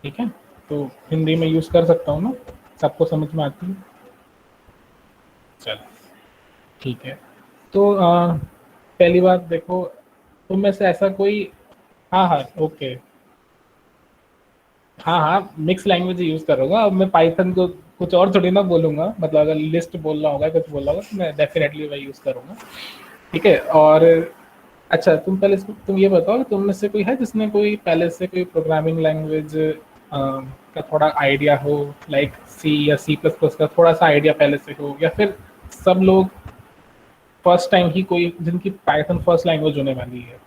ठीक है, तो हिंदी में यूज़ कर सकता हूँ ना, सबको समझ में आती है? चलो ठीक है। तो पहली बात देखो, तुम में से ऐसा कोई, हाँ हाँ ओके, हाँ हाँ मिक्स लैंग्वेज यूज़ करूँगा। अब मैं पाइथन को कुछ और थोड़ी ना बोलूँगा, मतलब अगर लिस्ट बोलना होगा, कुछ बोलना होगा तो मैं डेफिनेटली वही यूज़ करूँगा। ठीक है। और अच्छा, तुम ये बताओ कि तुम में से कोई है जिसने कोई पहले से कोई प्रोग्रामिंग लैंग्वेज का थोड़ा आइडिया हो, लाइक सी या सी प्लस प्लस का थोड़ा सा आइडिया पहले से हो, या फिर सब लोग फर्स्ट टाइम ही कोई जिनकी पाइथन फर्स्ट लैंग्वेज होने वाली है?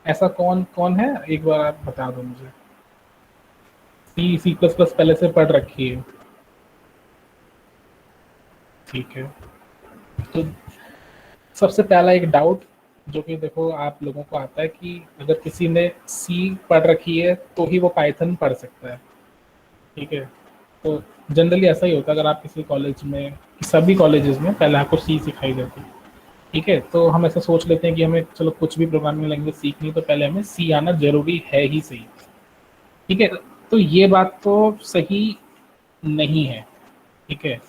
ऐसा कौन कौन है, एक बार आप बता दो मुझे। सी सी प्लस प्लस पहले से पढ़ रखी है? ठीक है। तो सबसे पहला एक डाउट जो कि देखो आप लोगों को आता है कि अगर किसी ने सी पढ़ रखी है तो ही वो पाइथन पढ़ सकता है। ठीक है। तो जनरली ऐसा ही होता है, अगर आप किसी कॉलेज में, सभी कॉलेजेस में पहले आपको सी सिखाई जाती है। ठीक है, तो हम ऐसा सोच लेते हैं कि हमें चलो कुछ भी प्रोग्रामिंग लैंग्वेज सीखनी तो पहले हमें सी आना जरूरी है ही सही। ठीक है, तो ये बात तो सही नहीं है। ठीक है,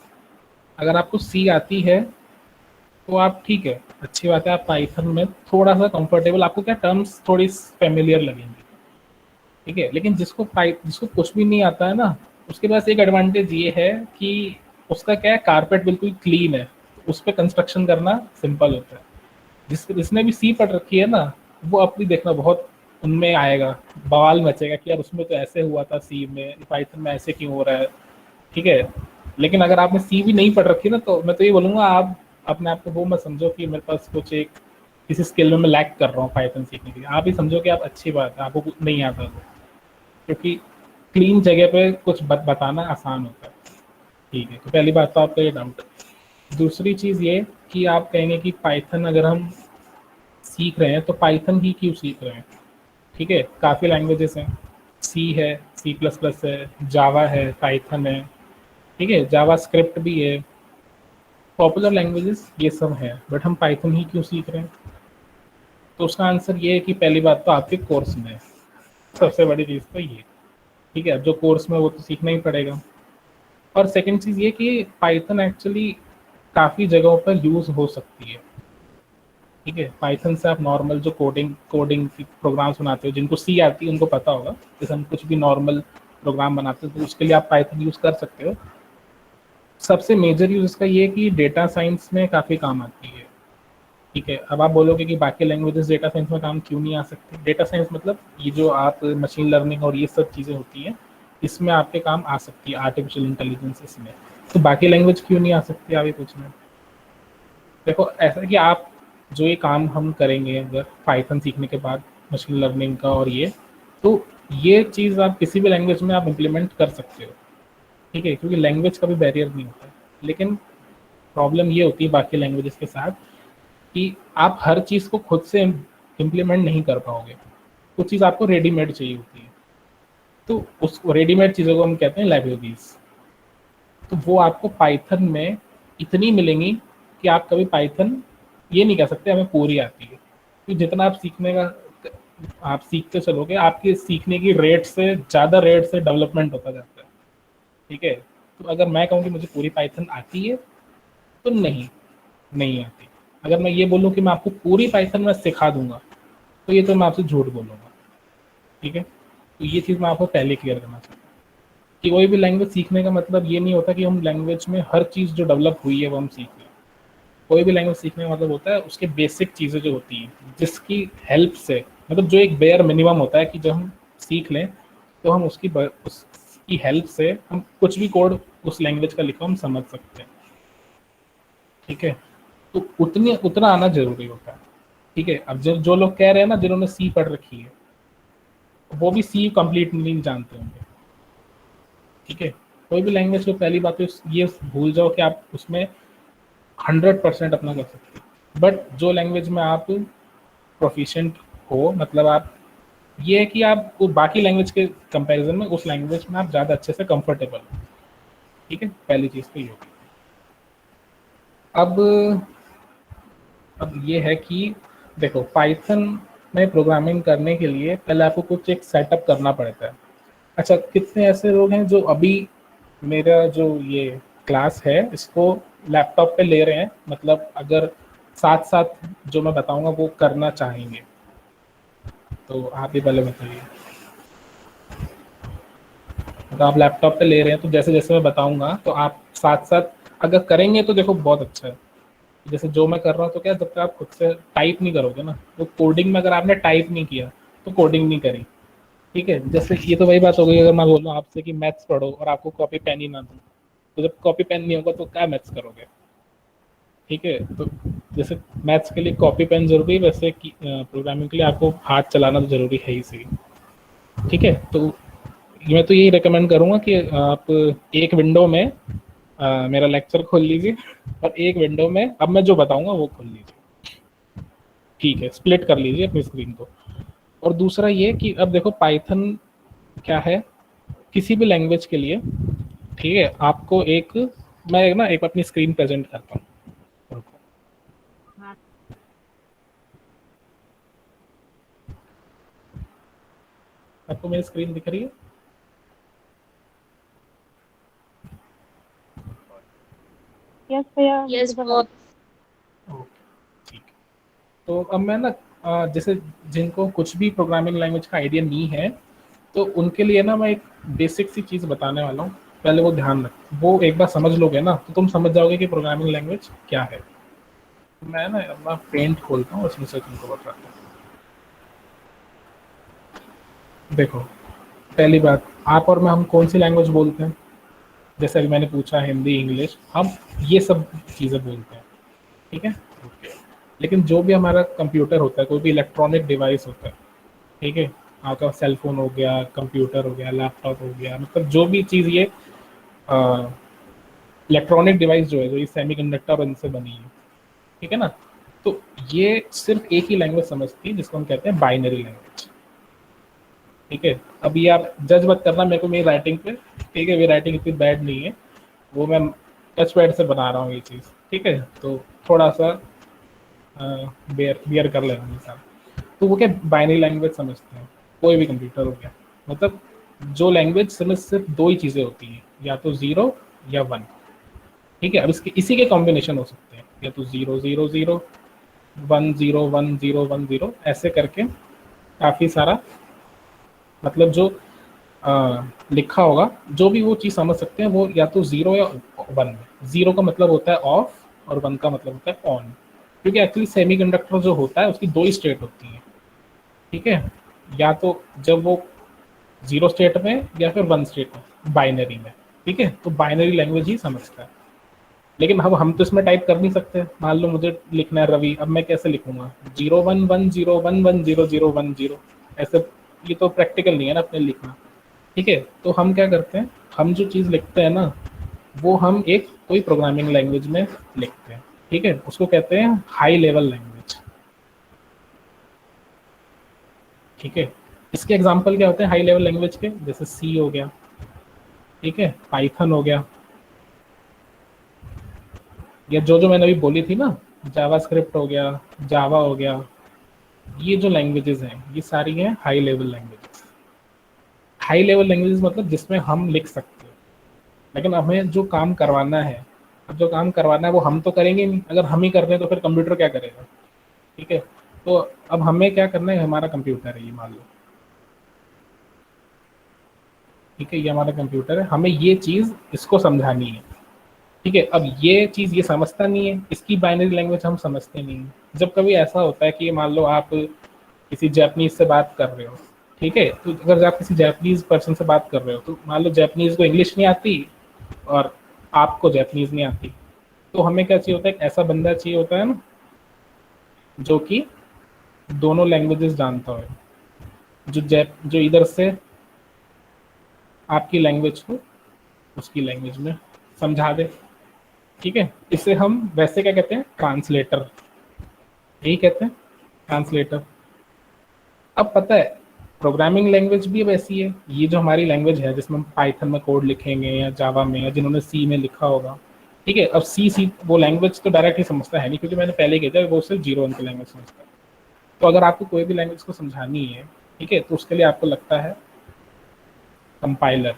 अगर आपको सी आती है तो आप ठीक है, अच्छी बात है, आप पाइथन में थोड़ा सा कंफर्टेबल, आपको क्या टर्म्स थोड़ी फेमिलियर लगेंगी। ठीक है, लेकिन जिसको कुछ भी नहीं आता है ना, उसके पास एक एडवांटेज ये है कि उसका क्या है, कारपेट बिल्कुल क्लीन है, तो उस पर कंस्ट्रक्शन करना सिंपल होता है। जिसने भी सी पढ़ रखी है ना, वो अपनी देखना बहुत उनमें आएगा, बवाल मचेगा कि यार उसमें तो ऐसे हुआ था, सी में पाइथन में ऐसे क्यों हो रहा है। ठीक है, लेकिन अगर आपने सी भी नहीं पढ़ रखी ना, तो मैं तो ये बोलूँगा आप अपने आप को वो मत समझो कि मेरे पास कुछ एक किसी स्किल में मैं लैक कर रहा हूँ पाइथन सीखने के लिए। आप ही समझो कि आप अच्छी बात है, आपको कुछ नहीं आता तो, क्योंकि क्लीन जगह पे कुछ बताना आसान होता है। ठीक है, तो पहली बात तो आपका ये डाउट। दूसरी चीज़ ये कि आप कहेंगे कि पाइथन अगर हम सीख रहे हैं तो पाइथन ही क्यों सीख रहे हैं? ठीक है, काफ़ी लैंग्वेजेस हैं, सी है, सी प्लस प्लस है, जावा है, पाइथन है। ठीक है, जावा स्क्रिप्ट भी है, पॉपुलर लैंग्वेजेस ये सब हैं, बट हम पाइथन ही क्यों सीख रहे हैं? तो उसका आंसर ये है कि पहली बात तो आपके कोर्स में है, सबसे बड़ी चीज़ तो ये। ठीक है, जो कोर्स में वो तो सीखना ही पड़ेगा। और सेकंड चीज़ ये कि पाइथन एक्चुअली काफ़ी जगहों पर यूज़ हो सकती है। ठीक है, पाइथन से आप नॉर्मल जो कोडिंग कोडिंग की प्रोग्राम्स बनाते हो, जिनको सी आती है उनको पता होगा, जैसे हम कुछ भी नॉर्मल प्रोग्राम बनाते हो तो उसके लिए आप पाइथन यूज़ कर सकते हो। सबसे मेजर यूज़ इसका ये है कि डेटा साइंस में काफ़ी काम आती है। ठीक है, अब आप बोलोगे कि बाकी लैंग्वेजेस डेटा साइंस में काम क्यों नहीं आ सकती? डेटा साइंस मतलब ये जो आप मशीन लर्निंग और ये सब चीज़ें होती हैं, इसमें आपके काम आ सकती है, आर्टिफिशियल इंटेलिजेंस इसमें। तो बाकी लैंग्वेज क्यों नहीं आ सकती, आप ये पूछ रहे हैं? देखो ऐसा है कि आप जो ये काम हम करेंगे अगर पाइथन सीखने के बाद, मशीन लर्निंग का और तो ये चीज़ आप किसी भी लैंग्वेज में आप इम्प्लीमेंट कर सकते हो। ठीक है, क्योंकि लैंग्वेज का भी बैरियर नहीं होता है। लेकिन प्रॉब्लम ये होती है बाकी लैंग्वेजेस के साथ कि आप हर चीज़ को खुद से इम्प्लीमेंट नहीं कर पाओगे, कुछ चीज़ आपको रेडीमेड चाहिए होती है। तो उस रेडीमेड चीज़ों को हम कहते हैं लाइब्रेरीज। तो वो आपको पाइथन में इतनी मिलेंगी कि आप कभी पाइथन ये नहीं कह सकते हमें पूरी आती है, क्योंकि जितना आप सीखने का आप सीखते चलोगे, आपके सीखने की रेट से ज़्यादा रेट से डेवलपमेंट होता जाता है। ठीक है, तो अगर मैं कहूँ कि मुझे पूरी पाइथन आती है तो नहीं, नहीं आती। अगर मैं ये बोलूँ कि मैं आपको पूरी पाइथन में सिखा दूंगा तो ये तो मैं आपसे झूठ बोलूँगा। ठीक है, तो ये चीज़ मैं आपको पहले क्लियर करना चाहता हूँ कि कोई भी लैंग्वेज सीखने का मतलब ये नहीं होता कि हम लैंग्वेज में हर चीज़ जो डेवलप हुई है वो हम सीख लें। कोई भी लैंग्वेज सीखने का मतलब होता है उसके बेसिक चीज़ें जो होती हैं जिसकी हेल्प से, मतलब जो एक बेयर मिनिमम होता है कि जब हम सीख लें तो हम उसकी हेल्प से हम कुछ भी कोड उस लैंग्वेज का लिखा हम समझ सकते हैं। ठीक है, तो उतना आना जरूरी होता है। ठीक है, अब जो जो लोग कह रहे हैं ना जिन्होंने सी पढ़ रखी है, वो भी सी कंप्लीट नहीं जानते होंगे। ठीक है, कोई भी लैंग्वेज को पहली बात तो ये भूल जाओ कि आप उसमें 100% अपना कर सकते हो, बट जो लैंग्वेज में आप प्रोफिशिएंट हो, मतलब आप ये है कि आप वो बाकी लैंग्वेज के कंपैरिजन में उस लैंग्वेज में आप ज़्यादा अच्छे से कंफर्टेबल हो। ठीक है, पहली चीज़ तो ये होगी। अब ये है कि देखो पाइथन में प्रोग्रामिंग करने के लिए पहले आपको कुछ एक सेटअप करना पड़ता है। अच्छा, कितने ऐसे लोग हैं जो अभी मेरा जो ये क्लास है इसको लैपटॉप पे ले रहे हैं, मतलब अगर साथ साथ जो मैं बताऊंगा वो करना चाहेंगे, तो आप ही पहले बताइए। तो आप लैपटॉप पे ले रहे हैं तो जैसे जैसे मैं बताऊंगा तो आप साथ साथ अगर करेंगे तो देखो बहुत अच्छा है। जैसे जो मैं कर रहा हूँ तो क्या, जब तक आप खुद से टाइप नहीं करोगे ना, तो कोडिंग में अगर आपने टाइप नहीं किया तो कोडिंग नहीं करी। ठीक है, जैसे ये तो वही बात हो गई, अगर मैं बोलूँ आपसे कि मैथ्स पढ़ो और आपको कॉपी पेन ही ना दूँ, तो जब कॉपी पेन नहीं होगा तो क्या मैथ्स करोगे। ठीक है, तो जैसे मैथ्स के लिए कॉपी पेन जरूरी है, वैसे प्रोग्रामिंग के लिए आपको हाथ चलाना तो जरूरी है ही सही। ठीक है, तो मैं तो यही रिकमेंड करूंगा कि आप एक विंडो में मेरा लेक्चर खोल लीजिए, और एक विंडो में अब मैं जो बताऊंगा वो खोल लीजिए। ठीक है, स्प्लिट कर लीजिए अपनी स्क्रीन को। और दूसरा ये कि अब देखो पाइथन क्या है, किसी भी लैंग्वेज के लिए। ठीक है, आपको एक, मैं ना एक अपनी स्क्रीन प्रेजेंट करता हूँ। आपको मेरी स्क्रीन दिख रही है? यस भैया, यस visible है। बहुत। ओके, ठीक है। तो अब मैं ना जैसे जिनको कुछ भी प्रोग्रामिंग लैंग्वेज का आइडिया नहीं है, तो उनके लिए ना मैं एक बेसिक सी चीज़ बताने वाला हूँ। पहले वो ध्यान रख, वो एक बार समझ लोगे ना तो तुम समझ जाओगे कि प्रोग्रामिंग लैंग्वेज क्या है। तो मैं ना अपना पेंट खोलता हूँ, उसमें से तुमको बताता हूँ। देखो, पहली बात, आप और मैं हम कौन सी लैंग्वेज बोलते हैं? जैसे अभी मैंने पूछा हिंदी, इंग्लिश, हम ये सब चीज़ें बोलते हैं। ठीक है, ओके। लेकिन जो भी हमारा कंप्यूटर होता है, कोई भी इलेक्ट्रॉनिक डिवाइस होता है, ठीक है, आपका सेल फोन हो गया, कंप्यूटर हो गया, लैपटॉप हो गया, मतलब जो भी चीज़ ये इलेक्ट्रॉनिक डिवाइस जो है, जो ये सेमीकंडक्टर और इनसे बनी है, ठीक है ना, तो ये सिर्फ एक ही लैंग्वेज समझती है जिसको हम कहते हैं बाइनरी लैंग्वेज। ठीक है, अभी आप जज मत करना मेरे को मेरी राइटिंग पे। ठीक है, मेरी राइटिंग इतनी बैड नहीं है, वो मैं टच पैड से बना रहा हूँ ये चीज़। ठीक है, तो थोड़ा सा बेयर बियर कर लेना मेरे साथ। तो वो क्या बाइनरी लैंग्वेज समझते हैं, कोई भी कंप्यूटर हो गया, मतलब जो लैंग्वेज समझ सिर्फ दो ही चीज़ें होती हैं, या तो ज़ीरो या वन। ठीक है, अब इसके इसी के कॉम्बिनेशन हो सकते हैं, या तो zero zero zero, one zero one zero one zero, ऐसे करके काफ़ी सारा, मतलब जो लिखा होगा, जो भी वो चीज़ समझ सकते हैं वो या तो ज़ीरो या वन में। ज़ीरो का मतलब होता है ऑफ और वन का मतलब होता है ऑन, क्योंकि एक्चुअली सेमीकंडक्टर जो होता है उसकी दो ही स्टेट होती हैं। ठीक है, या तो जब वो जीरो स्टेट में या फिर वन स्टेट में, बाइनरी में। ठीक है, तो बाइनरी लैंग्वेज ही समझता है। लेकिन अब हम तो इसमें टाइप कर नहीं सकते। मान लो मुझे लिखना है रवि, अब मैं कैसे लिखूंगा? 0 1 1 0 1 1 0 1 0, ऐसे। ये तो प्रैक्टिकल नहीं है ना अपने लिखना। ठीक है, तो हम क्या करते हैं, हम जो चीज़ लिखते हैं ना, वो हम एक कोई प्रोग्रामिंग लैंग्वेज में लिखते हैं। ठीक है, उसको कहते हैं हाई लेवल लैंग्वेज। ठीक है, इसके एग्जाम्पल क्या होते हैं हाई लेवल लैंग्वेज के? जैसे सी हो गया, ठीक है, पाइथन हो गया, या जो जो मैंने अभी बोली थी ना, जावा स्क्रिप्ट हो गया, जावा हो गया, ये जो लैंग्वेजेस हैं ये सारी हैं high level languages. High level languages मतलब जिसमें हम लिख सकते हैं, लेकिन हमें जो काम करवाना है, अब जो काम करवाना है वो हम तो करेंगे नहीं। अगर हम ही कर रहे हैं तो फिर कंप्यूटर क्या करेगा? ठीक है, तो अब हमें क्या करना है, हमारा कंप्यूटर है ये, मान लो। ठीक है, ये हमारा कंप्यूटर है, हमें ये चीज़ इसको समझानी है। ठीक है, अब ये चीज़ ये समझता नहीं है, इसकी बाइनरी लैंग्वेज हम समझते नहीं हैं। जब कभी ऐसा होता है कि मान लो आप किसी जापानीज से बात कर रहे हो, ठीक है, तो अगर आप किसी जापानीज पर्सन से बात कर रहे हो, तो मान लो जापानीज को इंग्लिश नहीं आती और आपको जापानीज नहीं आती, तो हमें क्या चाहिए होता है, एक ऐसा बंदा चाहिए होता है ना जो कि दोनों लैंग्वेजेस जानता हो, जो इधर से आपकी लैंग्वेज को उसकी लैंग्वेज में समझा दे। ठीक है, इसे हम वैसे क्या कहते हैं, ट्रांसलेटर, यही कहते हैं, ट्रांसलेटर। अब पता है, प्रोग्रामिंग लैंग्वेज भी अब ऐसी है, ये जो हमारी लैंग्वेज है जिसमें हम पाइथन में कोड लिखेंगे या जावा में, या जिन्होंने सी में लिखा होगा। ठीक है, अब सी वो लैंग्वेज तो डायरेक्टली समझता है नहीं, क्योंकि मैंने पहले ही कहा था वो सिर्फ जीरो वन की लैंग्वेज समझता है। तो अगर आपको कोई भी लैंग्वेज को समझानी है, ठीक है, तो उसके लिए आपको लगता है कंपाइलर।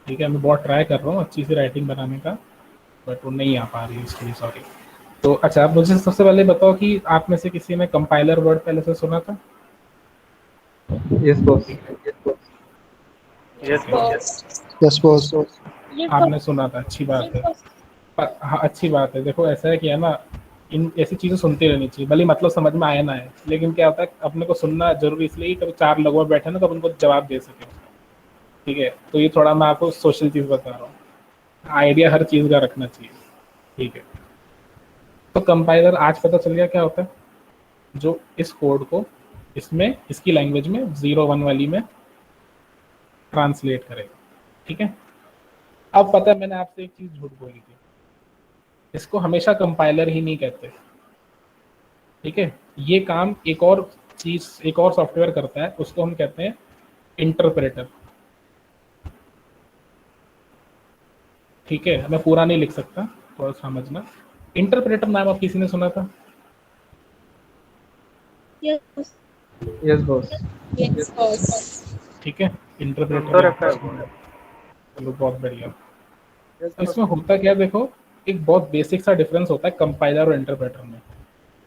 ठीक है, मैं बहुत ट्राई कर रहा हूँ अच्छी सी राइटिंग बनाने का, बट वो नहीं आ पा रही है, इसके लिए सॉरी। तो अच्छा, आप मुझे सबसे पहले बताओ कि आप में से किसी ने कंपाइलर वर्ड पहले से सुना था? Yes boss. Yes boss. Yes boss. आपने सुना था, अच्छी बात है। हाँ, अच्छी बात है। देखो ऐसा है कि है ना, इन ऐसी चीज़ें सुनती रहनी चाहिए, भले मतलब समझ में आए ना आए, लेकिन क्या होता है अपने को सुनना जरूरी इसलिए कि कभी चार लोगों में बैठे ना तो उनको जवाब दे सके। ठीक है, तो ये थोड़ा मैं आपको सोशल चीज़ बता रहा हूँ, आइडिया हर चीज़ का रखना चाहिए। ठीक है, तो कंपाइलर आज पता चल गया क्या होता है, जो इस कोड को इसमें इसकी लैंग्वेज में 0 1 वाली में ट्रांसलेट करेगा। ठीक है, अब पता है मैंने आपसे एक चीज़ झूठ बोली थी, इसको हमेशा कंपाइलर ही नहीं कहते। ठीक है, ये काम एक और चीज, एक और सॉफ्टवेयर करता है, उसको हम कहते हैं इंटरप्रेटर। ठीक है, मैं पूरा नहीं लिख सकता, थोड़ा समझना। इंटरप्रेटर नाम आप किसी ने सुना था? Yes yes boss. Yes boss. ठीक है, तो इंटरप्रेटर। रखा है वो। चलो बहुत बढ़िया। तो इसमें होता क्या, देखो एक बहुत बेसिक सा डिफरेंस होता है कंपाइलर और इंटरप्रेटर में।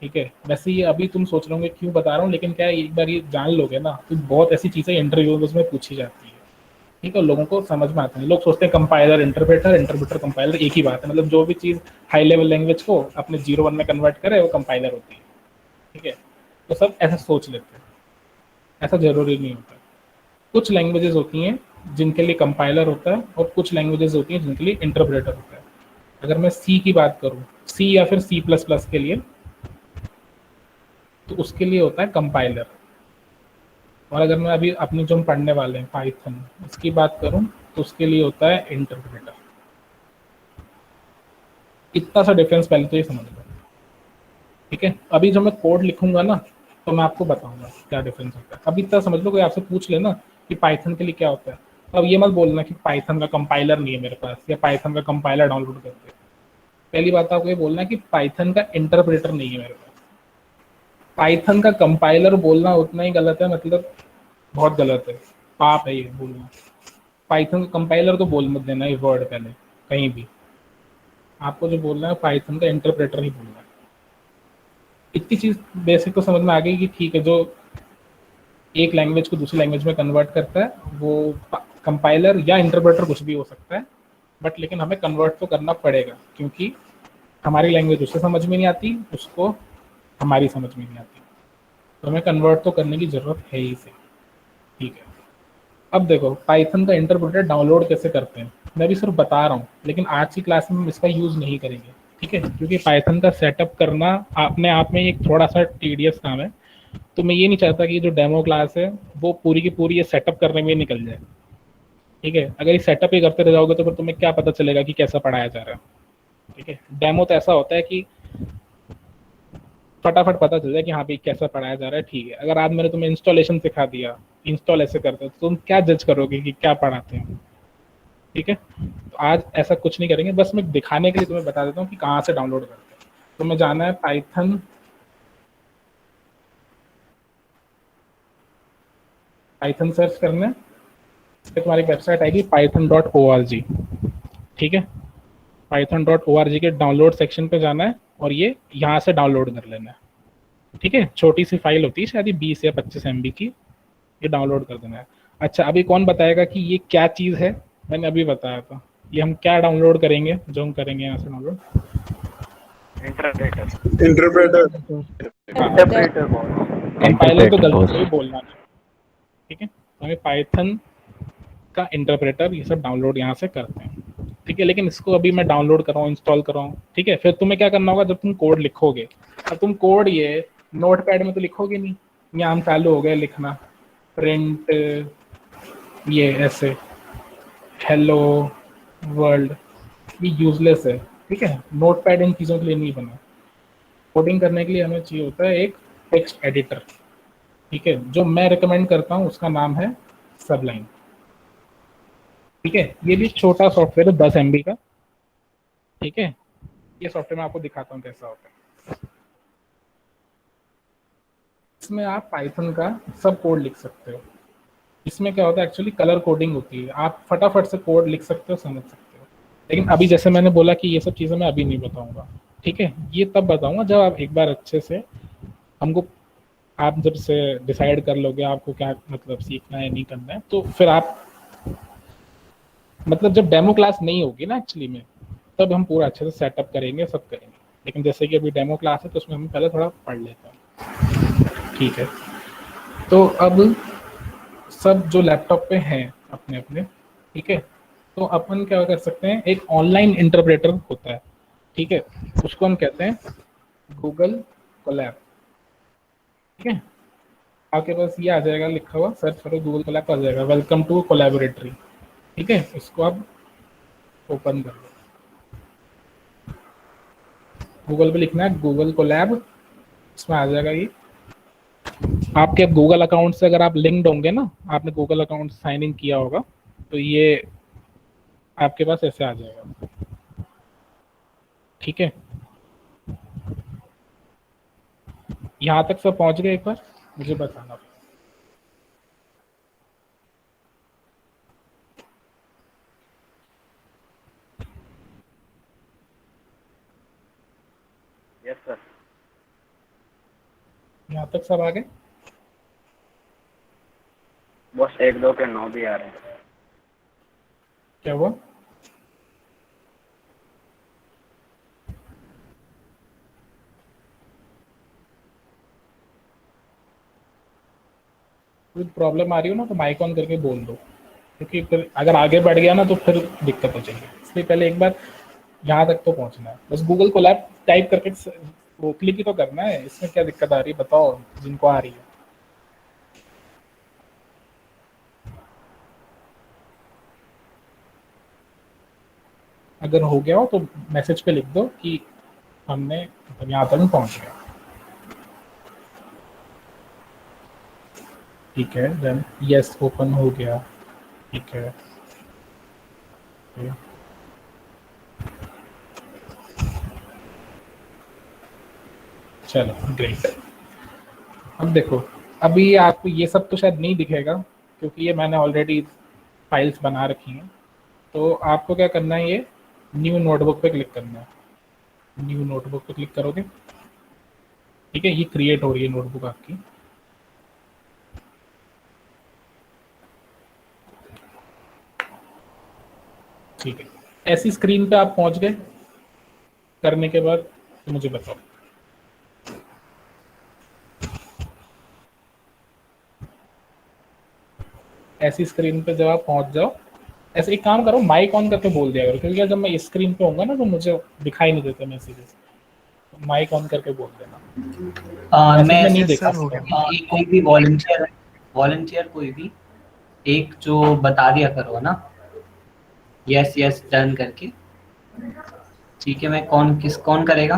ठीक है, वैसे ये अभी तुम सोच रहे होंगे क्यों बता रहा हूँ, लेकिन क्या है, एक बार ये जान लोगे ना तो बहुत ऐसी चीजें इंटरव्यू में पूछी जाती है। ठीक है, लोगों को समझ में आता है, लोग सोचते हैं कंपाइलर इंटरप्रेटर, इंटरप्रेटर कंपाइलर एक ही बात है, मतलब जो भी चीज़ हाई लेवल लैंग्वेज को अपने 0 1 में कन्वर्ट करे वो कंपाइलर होती है। ठीक है, तो सब ऐसा सोच लेते हैं, ऐसा जरूरी नहीं होता। कुछ लैंग्वेजेस होती हैं जिनके लिए कंपाइलर होता है और कुछ लैंग्वेजेस होती हैं जिनके लिए इंटरप्रेटर होता है। अगर मैं सी की बात करूँ, सी या फिर C++ के लिए, तो उसके लिए होता है कंपाइलर। और अगर मैं अभी अपनी जो हम पढ़ने वाले हैं पाइथन, उसकी बात करूं तो उसके लिए होता है इंटरप्रेटर। इतना सा डिफरेंस पहले तो ये समझ लो। ठीक है, अभी जब मैं कोड लिखूंगा ना तो मैं आपको बताऊंगा क्या डिफरेंस होता है। अभी इतना समझ लो, कोई आपसे पूछ लेना कि पाइथन के लिए क्या होता है, तो अब ये मत बोलना कि पाइथन का कंपाइलर नहीं है मेरे पास या पाइथन का कंपाइलर डाउनलोड करते। पहली बात आपको ये बोलना है कि पाइथन का इंटरप्रेटर नहीं है मेरे पास। पाइथन का कंपाइलर बोलना उतना ही गलत है, मतलब बहुत गलत है, पाप है ये बोलना। पाइथन का कंपाइलर तो बोल मत देना ये वर्ड पहले कहीं भी। आपको जो बोलना है पाइथन का इंटरप्रेटर ही बोलना है। इतनी चीज बेसिक तो समझ में आ गई कि ठीक है, जो एक लैंग्वेज को दूसरी लैंग्वेज में कन्वर्ट करता है वो कंपाइलर या इंटरप्रेटर कुछ भी हो सकता है, बट लेकिन हमें कन्वर्ट तो करना पड़ेगा क्योंकि हमारी लैंग्वेज उसे समझ में नहीं आती, उसको हमारी समझ में नहीं आती, तो हमें कन्वर्ट तो करने की जरूरत है ही से। ठीक है, अब देखो पाइथन का इंटरप्रेटर डाउनलोड कैसे करते हैं, मैं भी सिर्फ बता रहा हूँ, लेकिन आज की क्लास में हम इसका यूज नहीं करेंगे। ठीक है, क्योंकि पाइथन का सेटअप करना अपने आप में एक थोड़ा सा टीडियस काम है, तो मैं ये नहीं चाहता कि जो डेमो क्लास है वो पूरी की पूरी ये सेटअप करने में निकल जाए। ठीक है, अगर ये सेटअप ही करते रह जाओगे तो फिर तुम्हें क्या पता चलेगा कि कैसा पढ़ाया जा रहा है। ठीक है, डेमो तो ऐसा होता है कि फटाफट पता चल जाए कि हाँ भाई कैसा पढ़ाया जा रहा है। ठीक है, अगर आज मैंने तुम्हें इंस्टॉलेशन सिखा दिया, इंस्टॉल ऐसे करते हो, तो तुम क्या जज करोगे कि क्या पढ़ाते हैं। ठीक है, तो आज ऐसा कुछ नहीं करेंगे, बस मैं दिखाने के लिए तुम्हें बता देता हूँ कि कहाँ से डाउनलोड करते हैं। तुम्हें जाना है पाइथन, पाइथन सर्च करना है, फिर तुम्हारी वेबसाइट आएगी python.org। ठीक है, python.org के डाउनलोड सेक्शन पे जाना है और ये यहाँ से डाउनलोड कर लेना है। ठीक है, छोटी सी फाइल होती है शायद 20 या 25 MB की, ये डाउनलोड कर देना है। अच्छा, अभी कौन बताएगा कि ये क्या चीज़ है? मैंने अभी बताया था, ये हम क्या डाउनलोड करेंगे, जो हम करेंगे यहाँ से download. Interpreter. Interpreter boss. Compiler तो गलती से भी बोलना नहीं। ठीक है, तो हमें पाइथन का इंटरप्रेटर ये सब डाउनलोड यहाँ से करते हैं। ठीक है, लेकिन इसको अभी मैं डाउनलोड कर रहा हूँ, इंस्टॉल कर रहा हूँ। ठीक है, फिर तुम्हें क्या करना होगा, जब तुम कोड लिखोगे, अब तुम कोड ये नोटपैड में तो लिखोगे नहीं, यहाँ हम चालू हो गए लिखना, प्रिंट ये ऐसे हेलो वर्ल्ड, ये यूजलेस है। ठीक है, नोटपैड इन चीज़ों के लिए नहीं बना। कोडिंग करने के लिए हमें चाहिए होता है एक टेक्स्ट एडिटर। ठीक है, जो मैं रिकमेंड करता हूँ उसका नाम है सबलाइन। ठीक है, ये भी छोटा सॉफ्टवेयर है 10 MB का। ठीक है, ये सॉफ्टवेयर मैं आपको दिखाता हूँ कैसा होता है। इसमें आप पाइथन का सब कोड लिख सकते हो। इसमें क्या होता है, एक्चुअली कलर कोडिंग होती है, आप फटाफट से कोड लिख सकते हो, समझ सकते हो। लेकिन अभी जैसे मैंने बोला कि ये सब चीज़ें मैं अभी नहीं बताऊंगा, ठीक है, ये तब बताऊंगा जब आप एक बार अच्छे से हमको, आप जब से डिसाइड कर लोगे आपको क्या मतलब सीखना है नहीं करना है, तो फिर आप मतलब जब डेमो क्लास नहीं होगी ना एक्चुअली में, तब हम पूरा अच्छे से सेटअप करेंगे, सब करेंगे। लेकिन जैसे कि अभी डेमो क्लास है तो उसमें हम पहले थोड़ा पढ़ लेते हैं, ठीक है। तो अब सब जो लैपटॉप पे हैं अपने अपने, ठीक है, तो अपन क्या कर सकते हैं, एक ऑनलाइन इंटरप्रेटर होता है, ठीक है, उसको हम कहते हैं गूगल कोलैब, ठीक है। आपके पास ये आ जाएगा लिखा हुआ, सर्च करो गूगल कोलैब, आ जाएगा वेलकम टू कोलैबोरेटरी, ठीक है। इसको आप ओपन कर लो, गूगल पे लिखना है गूगल कोलैब, इसमें आ जाएगा ये। आपके गूगल अकाउंट से अगर आप लिंक्ड होंगे ना, आपने गूगल अकाउंट साइन इन किया होगा, तो ये आपके पास ऐसे आ जाएगा, ठीक है। यहाँ तक सब पहुंच गए, एक बार मुझे बताना। Yes sir. यहाँ तक सब आ गए? बस एक दो के नो भी आ रहे हैं। क्या हुआ? कोई प्रॉब्लम आ रही हो ना तो माइक ऑन करके बोल दो, क्योंकि फिर अगर आगे बढ़ गया ना तो फिर दिक्कत हो जाएगी। इसलिए पहले एक बार यहाँ तक तो पहुँचना है, बस गूगल कोलैब टाइप करके वो क्लिक ही तो करना है। इसमें क्या दिक्कत आ रही है बताओ, जिनको आ रही है। अगर हो गया हो तो मैसेज पे लिख दो कि हमने मतलब यहाँ तक पहुँच गया, ठीक है। देन यस ओपन हो गया, ठीक है। चलो ग्रेट। अब देखो, अभी आपको ये सब तो शायद नहीं दिखेगा क्योंकि ये मैंने ऑलरेडी फाइल्स बना रखी हैं। तो आपको क्या करना है, ये न्यू नोटबुक पे क्लिक करना है। न्यू नोटबुक पे क्लिक करोगे, ठीक है, ये क्रिएट हो रही है नोटबुक आपकी। ठीक है, ऐसी स्क्रीन पे आप पहुंच गए करने के बाद, तो मुझे बताओ। ऐसी स्क्रीन पे जब आप पहुंच जाओ, ऐसे एक काम करो, माइक ऑन करके बोल दिया करो, क्योंकि जब मैं इस स्क्रीन पे होऊंगा ना तो मुझे दिखाई नहीं देते मैसेजेस। माइक ऑन करके बोल देना, मैसेज मैं में नहीं ऐसे देखा सर हो सकता। गया कि कोई भी वॉलंटियर कोई भी एक जो बता दिया करो ना, यस यस डन करके। ठीक है, मैं कौन करेगा?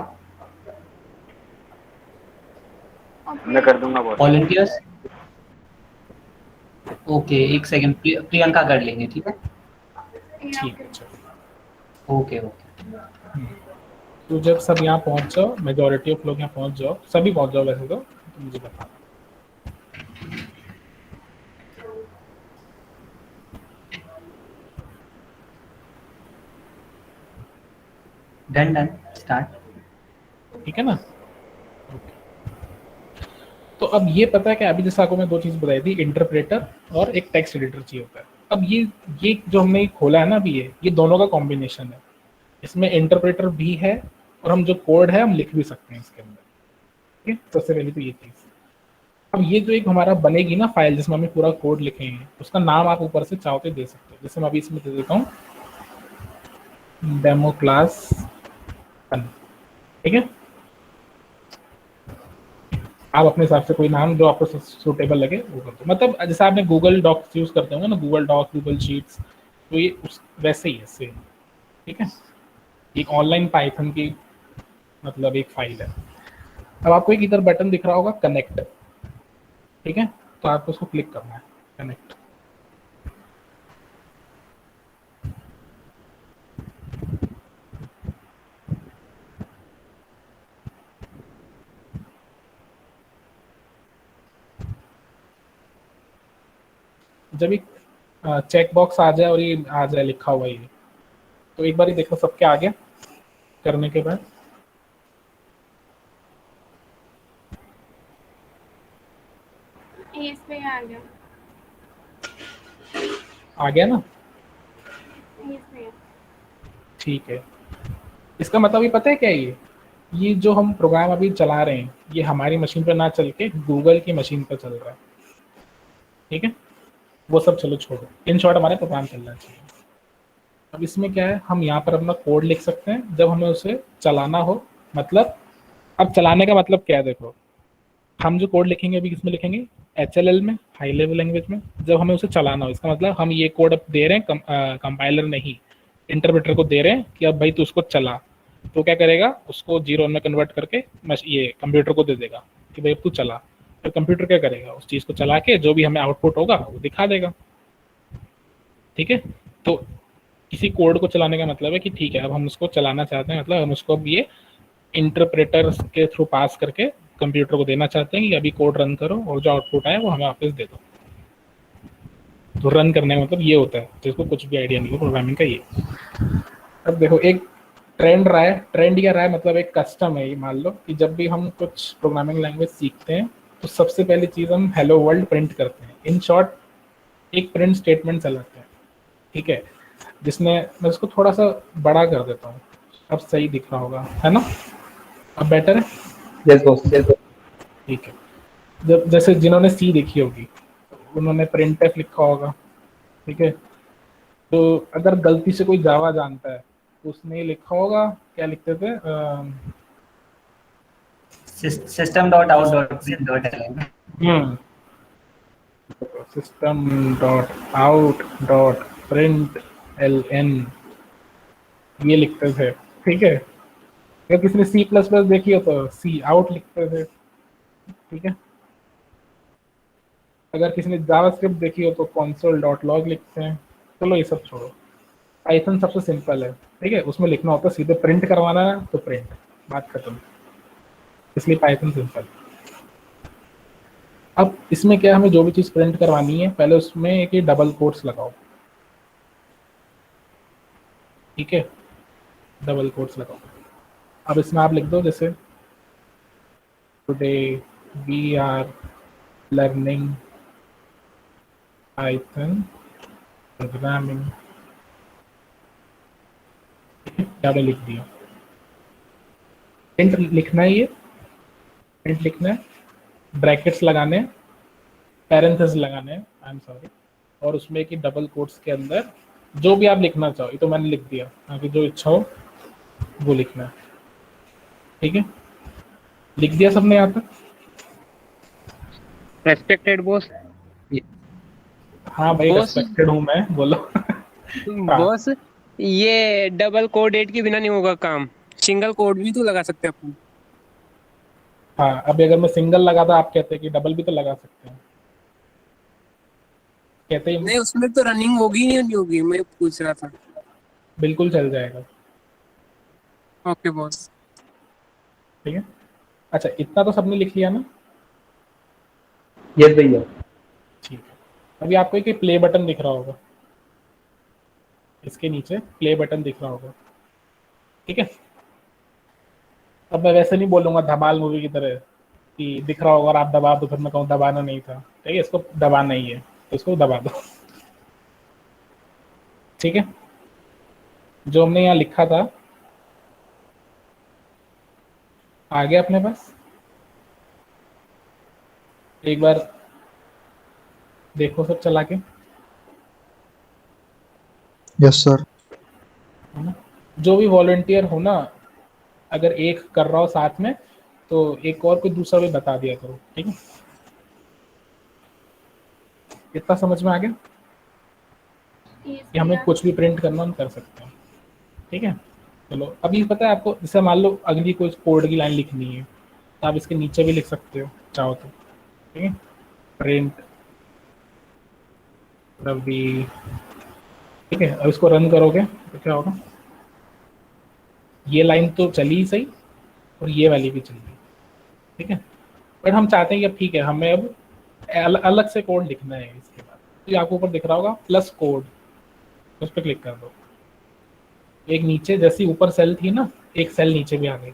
मैं कर दूंगा बॉस। वॉलंटियर्स, ओके एक सेकंड, प्रियंका कर लेंगे, ठीक है। ठीक है चलो। Okay okay. तो जब सब यहाँ पहुँच जाओ, मेजोरिटी ऑफ लोग यहाँ पहुँच जाओ, सभी पहुँच जाओ वैसे तो मुझे बताना। Done done start. ठीक है ना? तो अब ये पता है कि अभी जैसे आपको मैं दो चीज़ बताई थी, इंटरप्रेटर और एक टेक्स्ट एडिटर चाहिए होता है। अब ये जो हमने खोला है ना अभी, ये दोनों का कॉम्बिनेशन है। इसमें इंटरप्रेटर भी है और हम जो कोड है हम लिख भी सकते हैं इसके अंदर, ठीक है। सबसे पहले तो ये चीज़। अब ये जो एक हमारा बनेगी ना फाइल जिसमें हमें पूरा कोड लिखेंगे, उसका नाम आप ऊपर से चाहो तो दे सकते हो। जैसे मैं अभी इसमें दे देता हूँ डेमो क्लास 1, ठीक है। आप अपने हिसाब से कोई नाम जो आपको सूटेबल लगे वो कर दो। मतलब जैसे आपने गूगल डॉक्स यूज करते होंगे ना, गूगल डॉक्स, गूगल शीट्स, तो ये वैसे ही है सेम, ठीक है। एक ऑनलाइन पाइथन की मतलब एक फाइल है। अब आपको एक इधर बटन दिख रहा होगा कनेक्ट, ठीक है, तो आपको उसको क्लिक करना है, कनेक्ट। जब एक चेक बॉक्स आ जाए और ये आ जाए लिखा हुआ ये, तो एक बार ही देखो सबके आ गया करने के बाद। यस भैया आ गया। आ गया ना? यस भैया। ठीक है, इसका मतलब ये पता है क्या है, ये जो हम प्रोग्राम अभी चला रहे हैं ये हमारी मशीन पर ना चल के गूगल की मशीन पर चल रहा है। ठीक है, वो सब चलो छोड़ो, इन शॉर्ट हमारे प्रोग्राम चलना चाहिए। अब इसमें क्या है, हम यहाँ पर अपना कोड लिख सकते हैं जब हमें उसे चलाना हो। मतलब अब चलाने का मतलब क्या है, देखो हम जो कोड लिखेंगे अभी किसमें लिखेंगे, HLL में, हाई लेवल लैंग्वेज में, जब हमें उसे चलाना हो। इसका मतलब हम ये कोड अब दे रहे हैं कंपाइलर नहीं, इंटरप्रेटर को दे रहे हैं कि अब भाई तू उसको चला। तो क्या करेगा, उसको 0 में कन्वर्ट करके ये कंप्यूटर को दे देगा कि भाई तू चला। फिर कंप्यूटर क्या करेगा, उस चीज़ को चला के जो भी हमें आउटपुट होगा वो दिखा देगा। ठीक है, तो किसी कोड को चलाने का मतलब है कि ठीक है अब हम उसको चलाना चाहते हैं, मतलब हम उसको अब ये इंटरप्रेटर के थ्रू पास करके कंप्यूटर को देना चाहते हैं कि अभी कोड रन करो और जो आउटपुट आए वो हमें वापस दे दो। तो रन करने का मतलब ये होता है, जिसको कुछ भी आइडिया नहीं है प्रोग्रामिंग का ये। अब देखो एक ट्रेंड रहा है, ट्रेंड या रहा है मतलब एक कस्टम है। ये मान लो कि जब भी हम कुछ प्रोग्रामिंग लैंग्वेज सीखते हैं तो सबसे पहली चीज़ हम हेलो वर्ल्ड प्रिंट करते हैं। इन शॉर्ट एक प्रिंट स्टेटमेंट चलाते हैं। ठीक है, जिसने मैं उसको थोड़ा सा बड़ा कर देता हूँ, अब सही दिख रहा होगा है ना, अब बेटर है। Yes boss, yes boss. ठीक है, जब जैसे जिन्होंने सी देखी होगी उन्होंने प्रिंटफ लिखा होगा। ठीक है, तो अगर गलती से कोई जावा जानता है तो उसने लिखा होगा, क्या लिखते थे, system.out.println। system.out.println ये लिखते थे। ठीक है, अगर किसी ने सी प्लस प्लस देखी हो तो सी आउट लिखते थे। ठीक है, अगर किसी ने जावास्क्रिप्ट देखी हो तो console.log लिखते हैं। चलो ये सब छोड़ो, पाइथन सबसे सिंपल है। ठीक है, उसमें लिखना होता है सीधे प्रिंट करवाना है तो प्रिंट, बात खत्म। इसलिए पाइथन सिंपल। अब इसमें क्या, हमें जो भी चीज़ प्रिंट करवानी है पहले उसमें एक ही डबल कोट्स लगाओ। ठीक है, डबल कोट्स लगाओ। अब इसमें आप लिख दो जैसे today we are learning Python programming. क्या लिख दिया, प्रिंट लिखना है, ये प्रिंट लिखना है, ब्रैकेट्स लगाने हैं, पैरेंथेसिस लगाने हैं, आई एम सॉरी, और उसमें कि डबल कोट्स के अंदर जो भी आप लिखना चाहो। ये तो मैंने लिख दिया, आगे जो इच्छा हो वो लिखना है। ठीक है, लिख दिया सबने यहाँ तक? Respected boss. हाँ भाई Boss? रेस्पेक्टेड हूँ मैं, बोलो। बॉस ये डबल कोड 8 के बिना नहीं होगा काम, सिंगल कोड भी तो लगा सकते हैं अपन। हाँ, अभी अगर मैं सिंगल लगाता आप कहते हैं कि डबल भी तो लगा सकते हैं, कहते ही नहीं उसमें तो रनिंग होगी नहीं होगी, मैं पूछ रहा था। बिल्कुल चल जाएगा। Okay boss. ठीक है, अच्छा इतना तो सबने लिख लिया ना? यस भैया। ठीक है, अभी आपको एक प्ले बटन दिख रहा होगा, इसके नीचे प्ले बटन दिख रहा होगा। ठीक है, अब मैं वैसे नहीं बोलूंगा धमाल मूवी की तरह कि दिख रहा होगा और आप दबा दो, फिर मैं कहूँ दबाना नहीं था। ठीक है, इसको दबाना ही है तो इसको दबा दो। ठीक है, जो हमने यहाँ लिखा था आ गया अपने पास, एक बार देखो सब चला के। Yes sir. है ना, जो भी वॉलंटियर हो ना, अगर एक कर रहा हो साथ में तो एक और कोई दूसरा भी बता दिया करो। ठीक है, इतना समझ में आ गया कि हमें कुछ भी प्रिंट करना हम कर सकते हैं। ठीक है, चलो अभी पता है आपको, जैसे मान लो अगली कोई कोड की लाइन लिखनी है तो आप इसके नीचे भी लिख सकते हो चाहो तो। ठीक है, प्रिंट रवि। ठीक है, अब इसको रन करोगे तो क्या होगा, ये लाइन तो चली ही सही और ये वाली भी चल रही। ठीक है, बट हम चाहते हैं कि अब ठीक है हमें अब अलग से कोड लिखना है इसके बाद। तो ये आपको ऊपर दिख रहा होगा प्लस कोड, उस पर क्लिक कर दो। एक नीचे जैसी ऊपर सेल थी ना, एक सेल नीचे भी आ गई,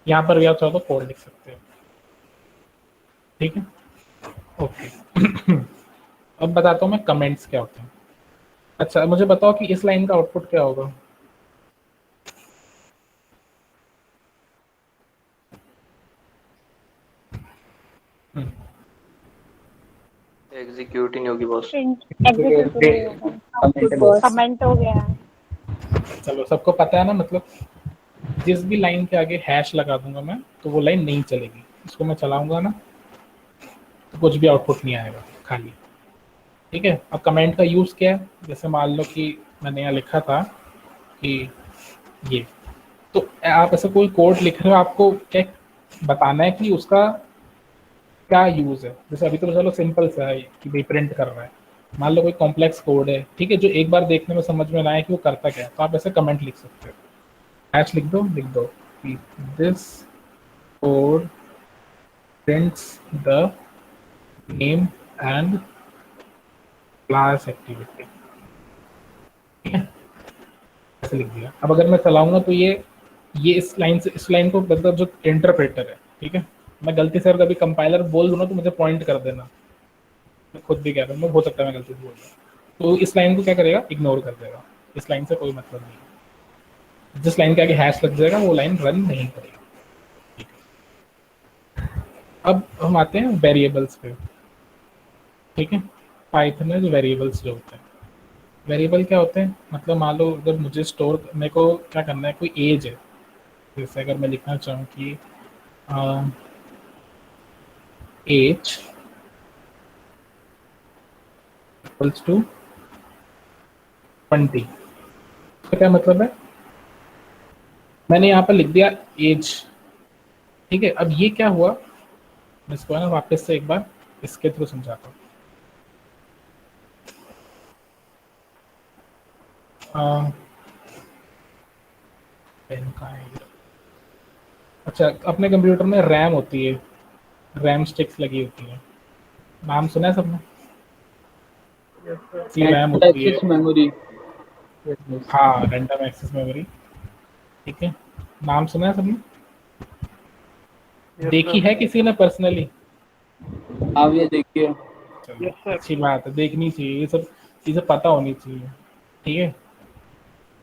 यहाँ पर भी आप चाहो तो कोड लिख सकते हो। ठीक है, ओके। अब बताता हूँ मैं कमेंट्स क्या होते हैं। अच्छा मुझे बताओ कि इस लाइन का आउटपुट क्या होगा। एग्जीक्यूट ही नहीं होगी बॉस। कमेंट हो गया है। चलो सबको पता है ना, मतलब जिस भी लाइन के आगे हैश लगा दूंगा मैं तो वो लाइन नहीं चलेगी। इसको मैं चलाऊंगा ना तो कुछ भी आउटपुट नहीं आएगा, खाली। ठीक है, अब कमेंट का यूज़ क्या है, जैसे मान लो कि मैंने यहाँ लिखा था कि ये, तो आप ऐसा कोई कोड लिख रहे हो, आपको क्या बताना है कि उसका क्या यूज़ है। जैसे अभी तो चलो सिंपल सा है कि भाई प्रिंट कर रहा है। मान लो कोई कॉम्प्लेक्स कोड है, ठीक है, जो एक बार देखने में समझ में ना आए कि वो करता क्या है, तो आप ऐसे कमेंट लिख सकते हो। हैश लिख दो कि this code prints the name and class activity. ठीक है, ऐसे लिख दिया। अब अगर मैं चलाऊंगा तो ये इस लाइन से इस लाइन को, मतलब जो इंटरप्रेटर है, ठीक है, मैं गलती से अगर कभी कंपाइलर बोल दूँ ना तो मुझे पॉइंट कर देना, मैं खुद भी कह रहा हूँ, हो सकता है मैं गलती से बोल दूँ। तो इस लाइन को क्या करेगा, इग्नोर कर देगा। इस लाइन से कोई मतलब नहीं है। जिस लाइन के आगे हैश लग जाएगा वो लाइन रन नहीं करेगी। ठीक है, अब हम आते हैं वेरिएबल्स पे। ठीक है, पाइथन में जो वेरिएबल्स जो होते हैं, वेरिएबल क्या होते हैं, मतलब मान लो अगर मुझे स्टोर, मेरे को क्या करना है, कोई एज है, जैसे अगर मैं लिखना चाहूँ कि एज इक्वल्स टू 20, तो क्या मतलब है, मैंने यहाँ पर लिख दिया एज। ठीक है, अब ये क्या हुआ, मैं इसको है ना वापस से एक बार इसके थ्रू समझाता हूँ। पेन का है ये। अच्छा, अपने कंप्यूटर में रैम होती है, रैम स्टिक्स लगी होती है, नाम सुना है सबने। रैम होती है, मेमोरी। हाँ, रैंडम एक्सेस मेमोरी। ठीक है, नाम सुना है सबने, देखी है किसी ने पर्सनली। आप ये देखिए। चलो अच्छी बात है, देखनी चाहिए, ये सब चीज़ें पता होनी चाहिए। ठीक है,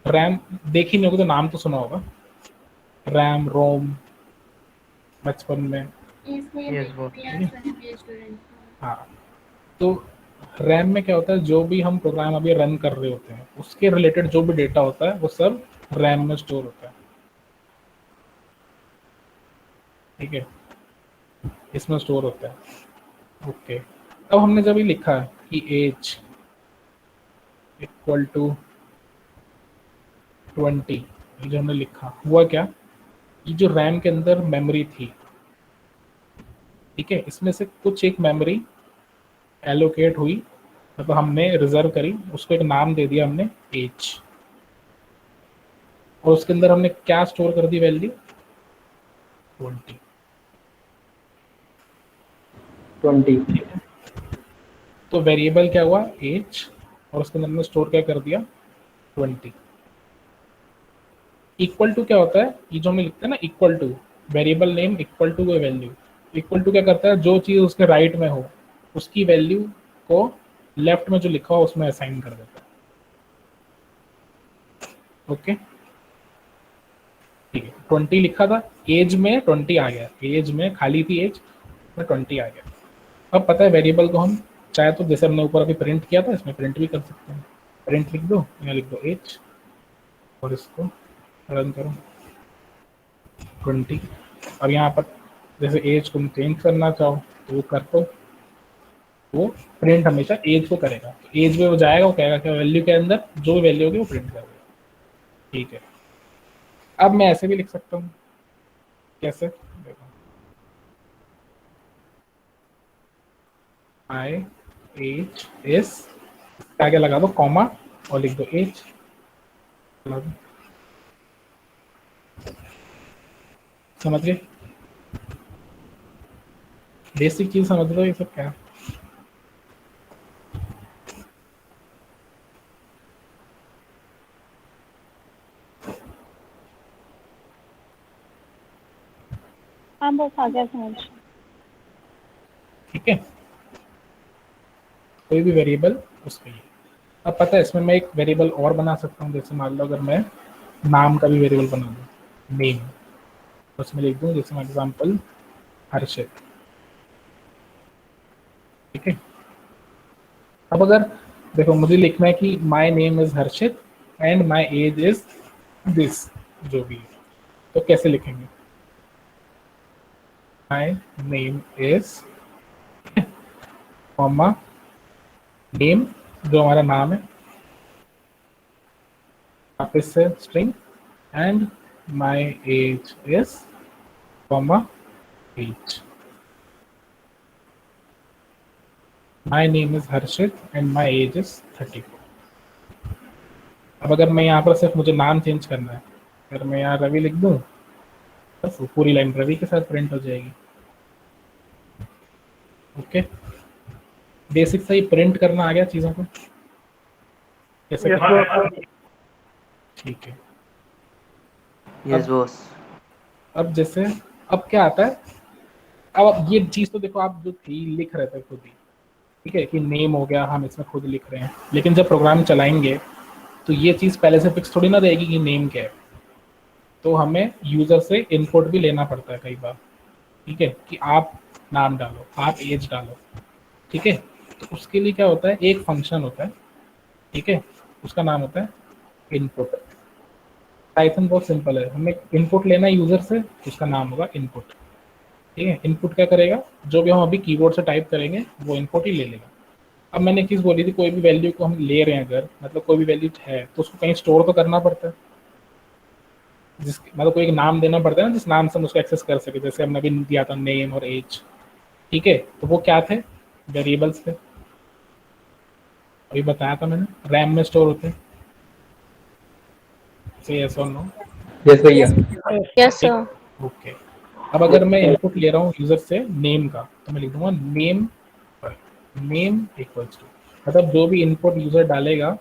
रैम देखी नहीं होगी तो नाम तो सुना होगा, रैम रोम, बचपन में। Yes, boss. हाँ, तो रैम में क्या होता है, जो भी हम प्रोग्राम अभी रन कर रहे होते हैं उसके रिलेटेड जो भी डेटा होता है वो सब रैम में स्टोर होता है। ठीक है, इसमें स्टोर होता है। ओके, अब हमने जब ये लिखा है कि एज इक्वल टू 20, ये जो हमने लिखा हुआ क्या, ये जो रैम के अंदर मेमोरी थी, ठीक है, इसमें से कुछ एक मेमोरी एलोकेट हुई, मतलब हमने रिजर्व करी, उसको एक नाम दे दिया हमने एज, और उसके अंदर हमने क्या स्टोर कर दी, वैल्यू 20। 20। तो वेरिएबल क्या हुआ, एज, और उसके अंदर हमने स्टोर क्या कर दिया, 20। इक्वल टू क्या होता है, ये जो हमने लिखते हैं ना, equal to, variable name equal to value. Equal to क्या करता है, जो चीज़ उसके राइट में हो उसकी वैल्यू को लेफ्ट में जो लिखा हो उसमें असाइन कर देता है। ओके, ठीक है, 20 लिखा था, एज में 20 आ गया, एज में खाली थी एज में 20 आ गया। अब पता है वेरिएबल को हम चाहे तो, जैसे हमने ऊपर अभी प्रिंट किया था, इसमें प्रिंट भी कर सकते हैं। प्रिंट लिख दो, यहाँ लिख दो एज, और इसको रन करो 20। और यहाँ पर जैसे एज को चेंज करना चाहो तो वो कर दो, वो प्रिंट हमेशा एज को करेगा। तो एज में वो जाएगा, वो कहेगा कि वैल्यू के अंदर जो वैल्यू होगी वो प्रिंट कर देगा। ठीक है, अब मैं ऐसे भी लिख सकता हूँ, कैसे, देखो, आई एज एस, आगे लगा दो कॉमा और लिख दो एज, समझ गए, बेसिक चीज समझ लो ये सब क्या। हाँ बस आ गया समझ। ठीक है, कोई भी वेरिएबल उसके लिए। अब पता है इसमें मैं एक वेरिएबल और बना सकता हूँ, जैसे मान लो अगर मैं नाम का भी वेरिएबल बना दूँ, नेम, तो उसमें लिख दूँ जैसे एग्जाम्पल हर्षित। ठीक है, अब अगर देखो मुझे लिखना है कि my name is Harshit and my age is this, जो भी है, तो कैसे लिखेंगे? My name is comma name, जो हमारा नाम है, वापस से string, and my age is comma age. My name is Harshit and my age is 34। अब अगर मैं यहाँ पर सिर्फ मुझे नाम चेंज करना है, अगर मैं यहाँ रवि लिख दूँ, बस वो पूरी लाइन रवि के साथ प्रिंट हो जाएगी। ओके, बेसिक से ही प्रिंट करना आ गया चीज़ों को कैसे ठीक है। Yes boss. अब जैसे अब क्या आता है, अब ये चीज़ तो देखो आप जो थी लिख रहे थे खुद ही, ठीक है, कि नेम हो गया, हम इसमें खुद लिख रहे हैं, लेकिन जब प्रोग्राम चलाएंगे तो ये चीज़ पहले से फिक्स थोड़ी ना रहेगी कि नेम क्या है, तो हमें यूज़र से इनपुट भी लेना पड़ता है कई बार। ठीक है, कि आप नाम डालो, आप एज डालो। ठीक है, तो उसके लिए क्या होता है, एक फंक्शन होता है, ठीक है, उसका नाम होता है इनपुट। पाइथन बहुत सिंपल है, हमें इनपुट लेना है यूज़र से, उसका नाम होगा इनपुट। ठीक है, इनपुट क्या करेगा, जो भी हम अभी कीबोर्ड से टाइप करेंगे वो इनपुट ही ले लेगा। अब मैंने एक चीज़ बोली थी, कोई भी वैल्यू को हम ले रहे हैं अगर, मतलब कोई भी वैल्यू है तो उसको कहीं स्टोर तो करना पड़ता है, जिस मतलब कोई एक नाम देना पड़ता है ना, जिस नाम से हम उसको एक्सेस कर सके, जैसे हमने अभी दिया था नेम और एज। ठीक है, तो वो क्या थे, वेरिएबल्स थे, अभी बताया था मैंने, रैम में स्टोर होते हैं। यस और नो? यस भैया। Yes sir. ओके, अब अगर मैं इनपुट ले रहा हूँ यूजर से नेम का, तो मैं लिख दूंगा नेम, नेम इक्वल्स टू, मतलब जो भी इनपुट यूजर डालेगा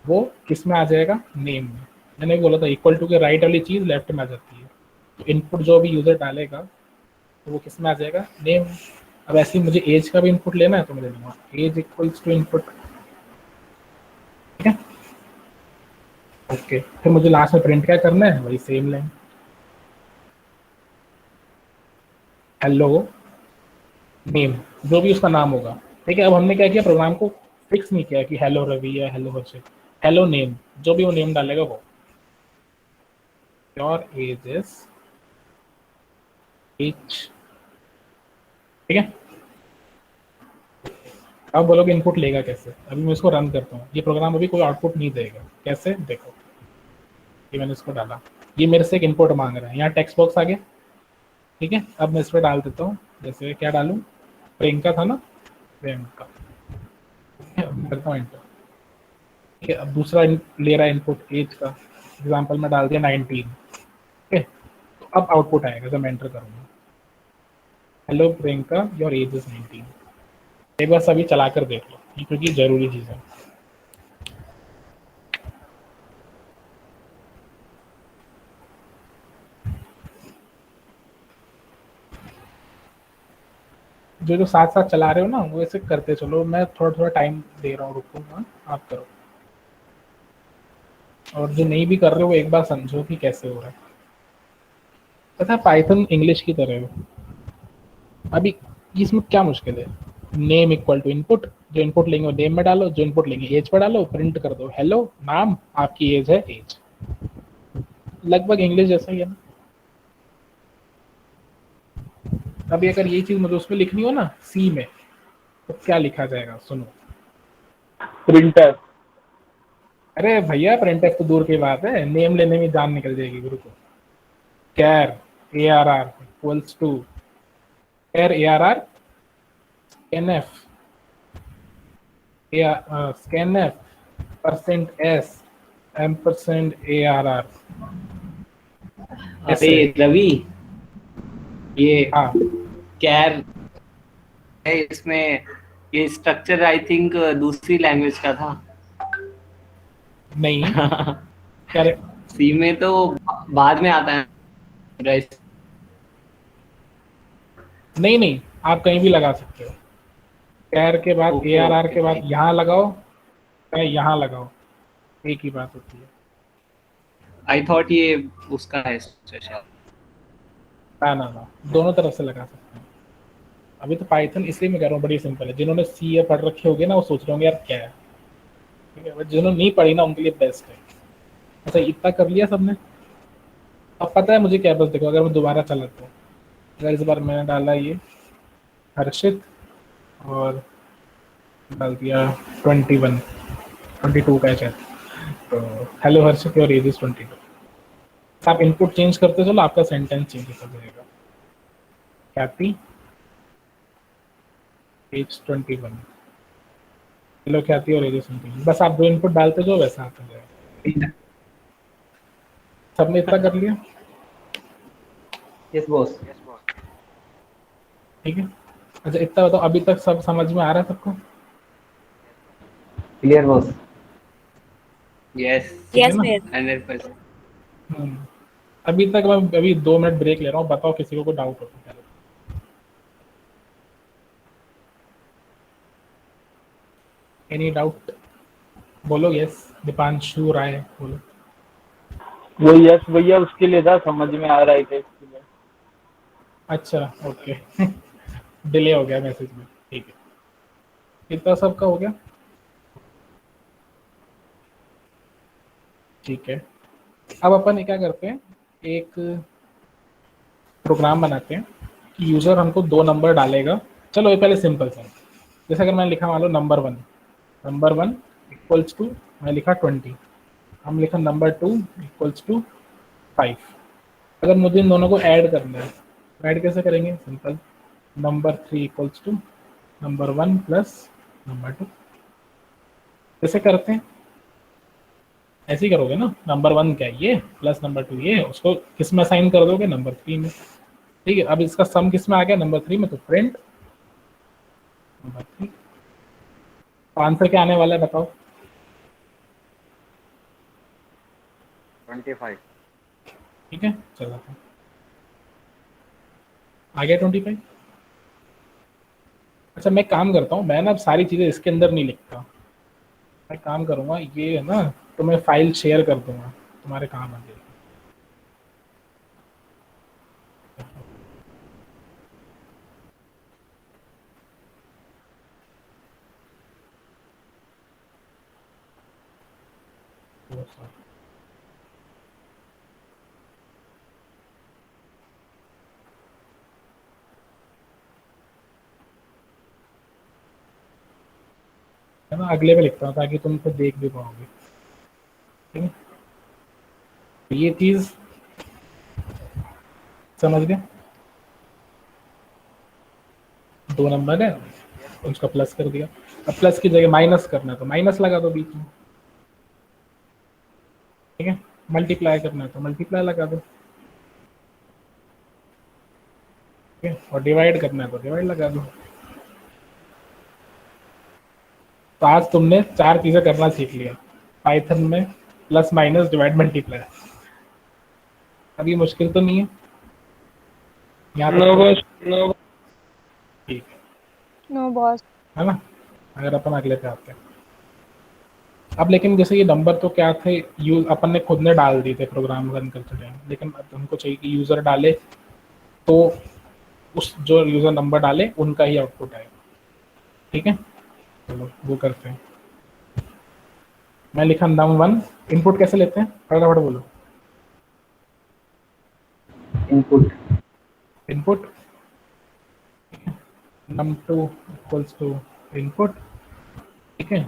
वो किस में आ जाएगा, नेम में। मैंने बोला था इक्वल टू के राइट वाली चीज लेफ्ट में आ जाती है, तो इनपुट जो भी यूजर डालेगा तो वो किस में आ जाएगा, नेम। अब ऐसे ही मुझे एज का भी इनपुट लेना है, तो मैं ले लूंगा एज इक्वल्स टू इनपुट। ठीक है, ओके, फिर मुझे लास्ट में प्रिंट क्या करना है, वही सेम लाइन, हेलो नेम, जो भी उसका नाम होगा। ठीक है, अब हमने क्या किया, प्रोग्राम को फिक्स नहीं किया कि हेलो रवि या हेलो हर्षित, हेलो नेम, जो भी वो नेम डालेगा वो। Your age is H. ठीक है, अब बोलोगे इनपुट लेगा कैसे, अभी मैं इसको रन करता हूँ, ये प्रोग्राम अभी कोई आउटपुट नहीं देगा। कैसे, देखो ये मैंने इसको डाला, ये मेरे से एक इनपुट मांग रहा है, यहाँ टेक्स्ट बॉक्स आ गया। ठीक है, अब मैं इस पर डाल देता हूँ, जैसे क्या डालूँ, प्रियंका था ना, प्रियंका, करता हूँ एंटर। ठीक है, अब दूसरा ले रहा है इनपुट एज का, एग्जाम्पल में डाल दिया 19। ठीक है, तो अब आउटपुट आएगा जब मैं एंटर करूँगा, hello Priyanka your age is 19। एक बार सभी चला कर देख लो, ये क्योंकि जरूरी चीज़ है। जो साथ साथ चला रहे हो ना वो ऐसे करते चलो, मैं थोड़ा थोड़ा टाइम दे रहा हूँ, रुकूंगा, आप करो। और जो नहीं भी कर रहे हो एक बार समझो कि कैसे हो रहा है। पता है पाइथन इंग्लिश की तरह है, अभी इसमें क्या मुश्किल है, नेम इक्वल टू इनपुट, जो इनपुट लेंगे वो नेम में डालो, जो इनपुट लेंगे एज पर डालो, प्रिंट कर दो हेलो नाम, आपकी एज है एज। लगभग इंग्लिश जैसा ही है ना। अभी अगर ये चीज मुझे उसमें लिखनी हो ना सी में, तो क्या लिखा जाएगा, सुनो, प्रिंटर। अरे भैया प्रिंटफ तो दूर की बात है, नेम लेने में जान निकल जाएगी गुरु को। Char ARR equals to char ARR scanf scanf %s ampersand ARR। अरे रवि, ये हाँ कैर है, इसमें ये स्ट्रक्चर आई थिंक दूसरी लैंग्वेज का था। नहीं कैर सी में तो बाद में आता है। नहीं नहीं, आप कहीं भी लगा सकते हो। कैर के बाद ओके, ARR ओके, के बाद ठीक। यहाँ लगाओ, चाहे यहाँ लगाओ, एक ही बात होती है। आई थॉट ये उसका है शायद। ना ना ना, दोनों तरफ से लगा सकते हैं। अभी तो पाइथन इसलिए मैं कह रहा हूँ बड़ी सिंपल है। जिन्होंने सी ए पढ़ रखे होंगे ना, वो सोच रहे होंगे यार क्या है, ठीक है। बट जिन्होंने नहीं पढ़ी ना, उनके लिए बेस्ट है। अच्छा, इतना कर लिया सबने। अब पता है मुझे क्या, बस देखो, अगर मैं दोबारा चलाता हूँ, अगर इस बार मैंने डाला ये हर्षित और डाल दिया 22 का है शायद, तो hello Harshit your age is 22। आप इनपुट चेंज करते चलो, आपका सेंटेंस चेंज कर जाएगा। ख्याति एज 21, हेलो ख्याति और एज इज 21। बस आप जो इनपुट डालते जाओ वैसा आता जाएगा, ठीक है। सबने इतना कर लिया, यस बॉस। ठीक है। अच्छा इतना बताओ, अभी तक सब समझ में आ रहा है सबको? Clear boss. यस, Yes, ना? miss. 100%। अभी तक मैं अभी 2 मिनट ब्रेक ले रहा हूँ, बताओ किसी को डाउट हो तो पहले। Any doubt? बोलो यस। दीपांशु राय बोलो। वो यस भैया उसके लिए था, समझ में आ रहा है क्या इसके लिए। अच्छा ओके डिले हो गया मैसेज में, ठीक है। इतना सबका हो गया, ठीक है। अब अपन ये क्या करते हैं, एक प्रोग्राम बनाते हैं कि यूजर हमको 2 नंबर डालेगा। चलो ये पहले सिंपल सा, जैसे अगर मैंने लिखा मान लो नंबर वन इक्वल्स टू, मैं लिखा 20, हम लिखा नंबर 2 इक्वल्स टू 5। अगर मुझे इन दोनों को ऐड करना है, ऐड कैसे करेंगे? Simple, number 3 equals to number 1 plus number 2। कैसे करते हैं? ऐसे ही करोगे ना, नंबर 1 क्या है ये, प्लस नंबर 2 ये, उसको किस में असाइन कर दोगे? नंबर 3 में, ठीक है। अब इसका सम किस में आ गया? नंबर 3 में, तो प्रिंट नंबर 3। तो आंसर क्या आने वाला है बताओ? 25। ठीक है, चलो आ गया 25। अच्छा मैं काम करता हूँ, मैं ना अब सारी चीज़ें इसके अंदर नहीं लिखता, मैं काम करूँगा ये है ना, तो मैं फाइल शेयर कर दूंगा, तुम्हारे काम आ जाएगी। है ना, अगले पे लिखता हूँ ताकि तुम तो देख भी पाओगे, ठीक है। ये चीज समझ गए? 2 नंबर है, उसका प्लस कर दिया। अब प्लस की जगह माइनस करना है तो माइनस लगा दो बीच में, ठीक है। मल्टीप्लाई करना है तो मल्टीप्लाई लगा दो, ठीक है। और डिवाइड करना है तो डिवाइड लगा दो। तो आज तुमने 4 चीजें करना सीख लिया पाइथन में, प्लस माइनस डिवाइड मल्टीप्लाई। अभी मुश्किल तो नहीं है यहाँ तक? ठीक है, No boss. है ना। अगर अपन अगले पे आते हैं अब, लेकिन जैसे ये नंबर तो क्या थे, अपन ने खुद ने डाल दिए थे प्रोग्राम रन करते टाइम, लेकिन अब हमको चाहिए कि यूजर डाले तो उस जो यूजर नंबर डाले उनका ही आउटपुट आए, ठीक है। चलो वो करते हैं। मैं लिखा num1, इनपुट कैसे लेते हैं फटाफट बोलो? Input num2 equals to input, ठीक है।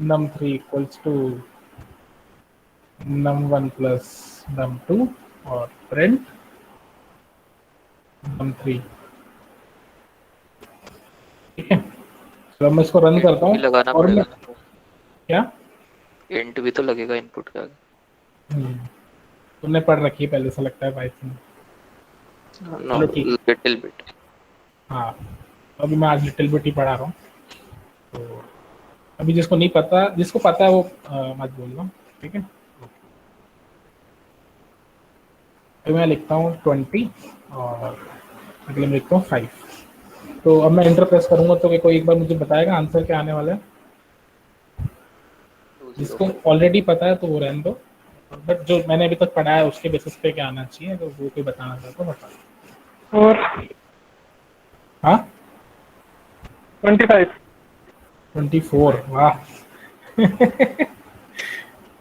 num3 equals to num1 plus num2 और प्रिंट num3, ठीक है। तो मैं इसको रन करता हूँ लगाना और मैं पड़ेगा। क्या इंट भी तो लगेगा इनपुट का। तुमने पढ़ रखी है पहले से लगता है पाइथन? No, little bit. हाँ, अभी मैं आज लिटिल बिट ही पढ़ा रहा हूँ, तो अभी जिसको नहीं पता, जिसको पता है वो मत बोलना, ठीक है। अभी मैं लिखता हूँ 20 और अगले में लिखता हूँ 5। तो अब मैं एंटर प्रेस करूंगा तो कोई एक बार मुझे बताएगा आंसर क्या आने वाला है? जिसको ऑलरेडी पता है तो वो रहने दो, बट जो मैंने अभी तक पढ़ा है उसके बेसिस पे क्या आना चाहिए, अगर वो कोई बताना चाहता तो बता। और हाँ 25। 24, वाह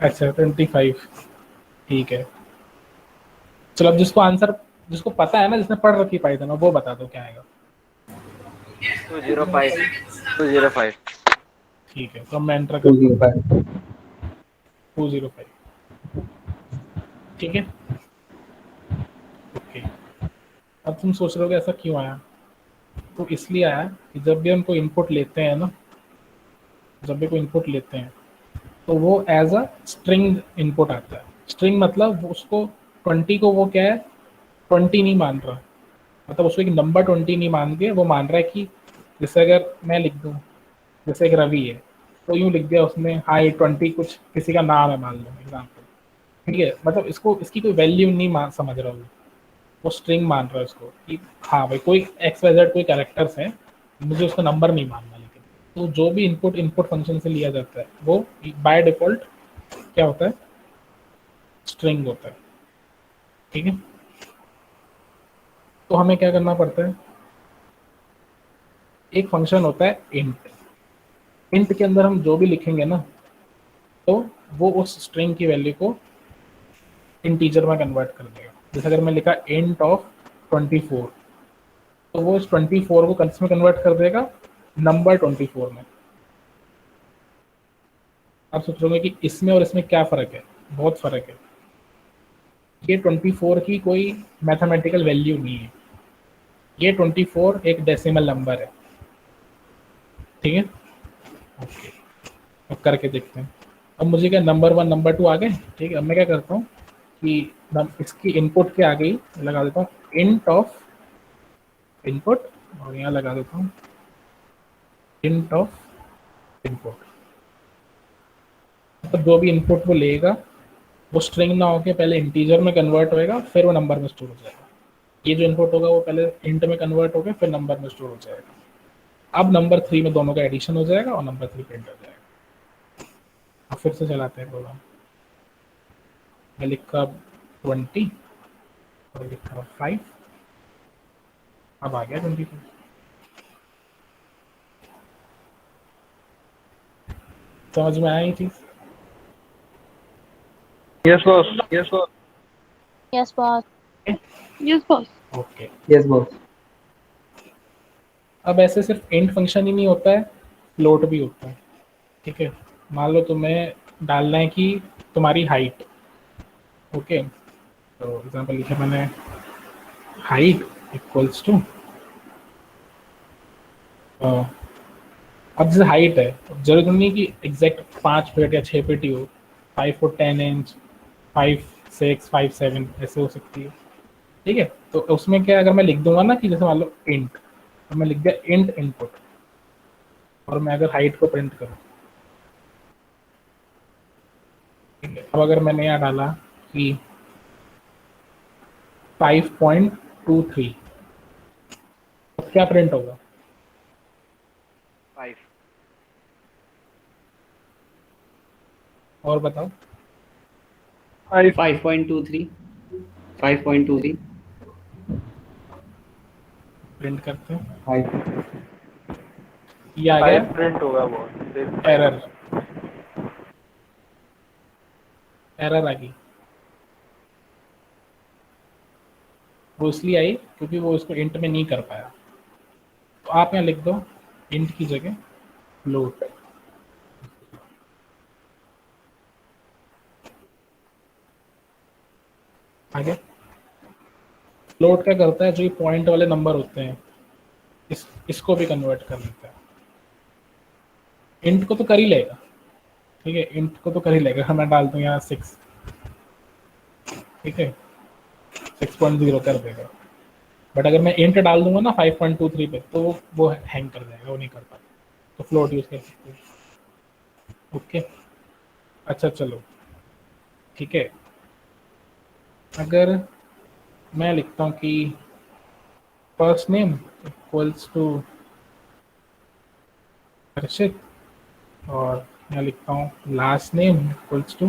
अच्छा 25, ठीक है। चलो अब जिसको पता है ना, जिसने पढ़ रखी पाइथन, वो बता दो क्या आएगा। 205 205। ठीक है, तो मैं एंटर करता हूँ 205, ठीक है। ओके, अब तुम सोच रहे हो कि ऐसा क्यों आया, तो इसलिए आया कि जब भी हमको इनपुट लेते हैं ना, जब भी कोई इनपुट लेते हैं तो वो एज अ स्ट्रिंग इनपुट आता है। स्ट्रिंग मतलब वो उसको 20 को वो क्या है 20 नहीं मान रहा, मतलब उसको एक नंबर 20 नहीं मान के वो मान रहा है कि जैसे अगर मैं लिख दूँ, जैसे एक रवि है तो यूँ लिख दिया उसने, हाँ ये 20 कुछ किसी का नाम है मान लो एग्जाम्पल, ठीक है। मतलब इसको इसकी कोई वैल्यू नहीं समझ रहा वो स्ट्रिंग मान रहा है उसको कि हाँ भाई कोई XYZ कोई कैरेक्टर्स हैं, मुझे उसका नंबर नहीं मानना। लेकिन तो जो भी इनपुट फंक्शन से लिया जाता है वो बाय डिफॉल्ट क्या होता है, स्ट्रिंग होता है, ठीक है। तो हमें क्या करना पड़ता है, एक फंक्शन होता है इंट के अंदर हम जो भी लिखेंगे ना तो वो उस स्ट्रिंग की वैल्यू को इंटीजर में कन्वर्ट कर देगा। जैसे अगर मैं लिखा इंट ऑफ 24 तो वो इस 24 को किस में कन्वर्ट कर देगा, नंबर 24 में। आप सोच रहे होंगे कि इसमें और इसमें क्या फ़र्क है, बहुत फ़र्क है। ये 24 की कोई मैथमेटिकल वैल्यू नहीं है, ये 24 एक डेसिमल नंबर है, ठीक है। ओके, अब करके देखते हैं। अब मुझे क्या नंबर 1 नंबर 2 आ गए, ठीक है। अब मैं क्या करता हूँ कि इसकी इनपुट के आगे ही लगा देता हूँ इंट ऑफ इनपुट, और यहाँ लगा देता हूँ इंट ऑफ इनपुट। मतलब जो भी इनपुट वो लेगा वो स्ट्रिंग ना होके पहले इंटीजर में कन्वर्ट होएगा, फिर वो नंबर में स्टोर हो जाएगा। ये जो इनपुट होगा वो पहले इंट में कन्वर्ट होकर फिर नंबर में स्टोर हो जाएगा। अब नंबर 3 में दोनों का एडिशन हो जाएगा और नंबर 3 प्रिंट हो जाएगा। अब फिर से चलाते हैं प्रोग्राम। मैं लिखा 20 और लिखा 5, अब आ गया 22। समझ में आया ये चीज? Yes boss, yes boss, yes boss. Yes, boss. Okay, yes boss. अब ऐसे सिर्फ इंट फंक्शन ही नहीं होता है, फ्लोट भी होता है, ठीक है। मान लो तुम्हें डालना है कि तुम्हारी हाइट, ओके। तो एग्जांपल लिखा मैंने हाइट इक्वल्स टू, अब जैसे हाइट है तो जरूरत नहीं कि एग्जैक्ट 5 फीट या 6 फीट ही हो, 5 फुट 10 इंच, 5 6 5 7 ऐसे हो सकती है, ठीक है। तो उसमें क्या अगर मैं लिख दूंगा ना कि जैसे मान लो इंट, तो मैं लिख दिया इंट इनपुट, और मैं अगर हाइट को प्रिंट करूँ, ठीक है। अब अगर मैंने यहाँ डाला कि 5.23, तो क्या प्रिंट होगा? 5 और बताओ। 5.23 5.23 प्रिंट करते हैं, 5 ये आ गया प्रिंट होगा वो। एरर, एरर आ गई। वो इसलिए आई क्योंकि वो इसको इंट में नहीं कर पाया। तो आप यहाँ लिख दो इंट की जगह फ्लोट, आगे। फ्लोट क्या करता है, जो ये पॉइंट वाले नंबर होते हैं इसको भी कन्वर्ट कर लेता है। इंट को तो कर ही लेगा, ठीक है, इंट को तो कर ही लेगा। मैं डाल दूँ यहाँ 6, ठीक है, 6.0 कर देगा। बट अगर मैं इंट डाल दूंगा ना 5.23 पे तो वो हैंग कर जाएगा, वो नहीं कर पाता। तो फ्लोट यूज कर सकते हैं, ओके। अच्छा चलो, ठीक है। अगर मैं लिखता हूँ कि first name equals to Harshit, और मैं लिखता हूँ last name equals to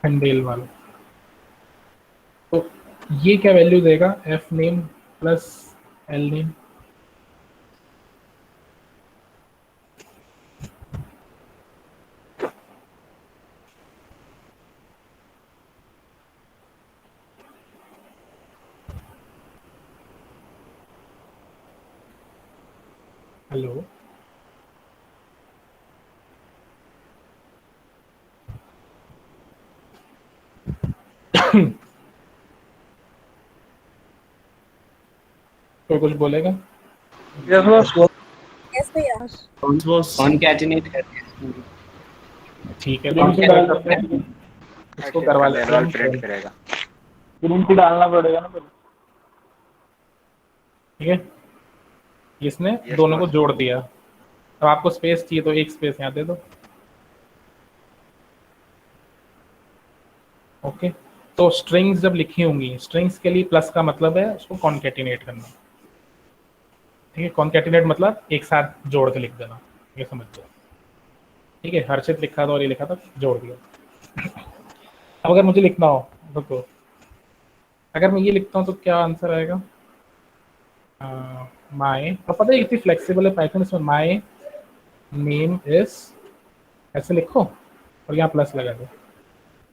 Khandelwal. तो ये क्या वैल्यू देगा, F name plus L name. Hello, कोई कुछ बोलेगा? Yes boss. Yes, भैया. कॉन्कैटिनेट करके ठीक है, प्रिंट तो डाल सकते हैं, इसको करवा लेते हैं। प्रिंट करेगा। प्रिंट डालना पड़ेगा ना पहले। ठीक है, इसने Yes, दोनों को boss. जोड़ दिया। अब आपको स्पेस चाहिए तो एक स्पेस यहाँ दे दो। ओके, तो स्ट्रिंग्स जब लिखी होंगी, स्ट्रिंग्स के लिए प्लस का मतलब है उसको कॉन्केटिनेट करना। ठीक है, कॉन्केटिनेट मतलब एक साथ जोड़ के लिख देना, ये समझ लो। ठीक है, हर्षित लिखा था और ये लिखा था, जोड़ दिया। अब अगर मुझे लिखना हो, रुको, अगर मैं ये लिखता हूँ तो क्या आंसर आएगा? माई, अब पता है कितनी फ्लेक्सिबल है पाइथन, इसमें माई नेम इज ऐसे लिखो और यहाँ प्लस लगा दो।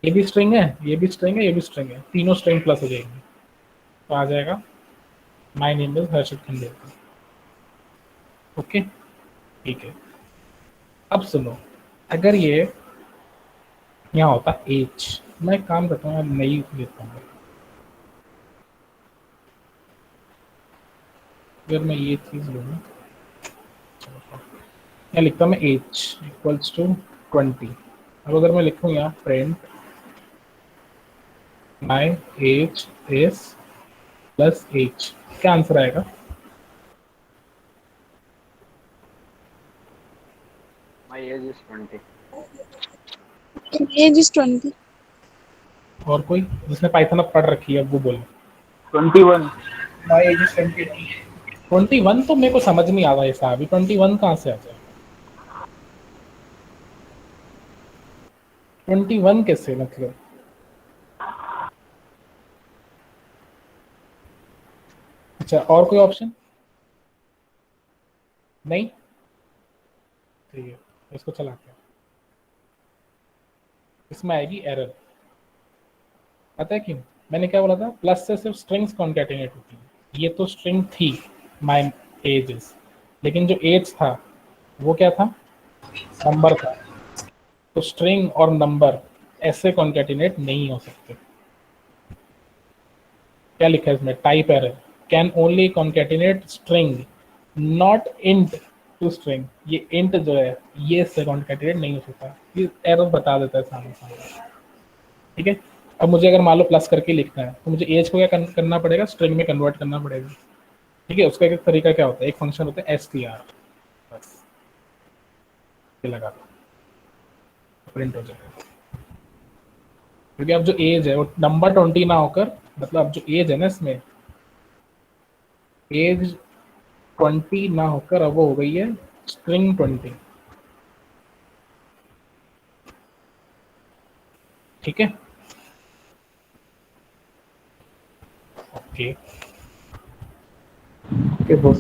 ये भी स्ट्रिंग है, ये भी स्ट्रिंग है, ये भी स्ट्रिंग है, तीनों स्ट्रिंग प्लस हो जाएंगी, तो आ जाएगा माई name is Harshit Khandelwal. Okay, ठीक है। अब सुनो, अगर ये यहाँ होता एच, मैं एक काम करता हूँ, नई लेता हूँ। अगर मैं ये चीज़ लूँ, यहाँ लिखता हूँ मैं एच इक्वल्स टू 20। अब अगर मैं लिखूँ यहाँ print my age is plus H, क्या आंसर आएगा? My age is 20. Age is 20. और कोई जिसने पाइथन अब पढ़ रखी है वो बोले। 21। 21 तो मेरे को समझ नहीं आ रहा है साहब, 21 कहाँ से आ जाए? 21 कैसे मतलब? अच्छा, और कोई ऑप्शन नहीं? ठीक है, इसको चलाते हैं। इसमें आएगी एरर, पता है क्यों? मैंने क्या बोला था, प्लस से सिर्फ स्ट्रिंग्स कॉन्कैटिनेट होती है। ये तो स्ट्रिंग थी माई एजेस, लेकिन जो एज था वो क्या था? नंबर था। तो स्ट्रिंग और नंबर ऐसे कॉन्कैटिनेट नहीं हो सकते। क्या लिखा है इसमें? Type error, can only concatenate string not int to string. ये इंट जो है ये से कॉन्कैटिनेट नहीं हो सकता, ये एरर बता देता है सामने सामने। ठीक है, अब मुझे अगर मान लो प्लस करके लिखना है तो मुझे एज को क्या करना पड़ेगा? स्ट्रिंग में कन्वर्ट करना पड़ेगा। ठीक है, उसका एक तरीका क्या होता है, एक फंक्शन होता है str, बस ये लगा दो, प्रिंट हो जाएगा। क्योंकि अब जो एज है वो नंबर 20 ना होकर, मतलब अब जो एज है ना इसमें, एज 20 ना होकर अब वो हो गई है स्ट्रिंग 20। ठीक है, ओके ओके बोल।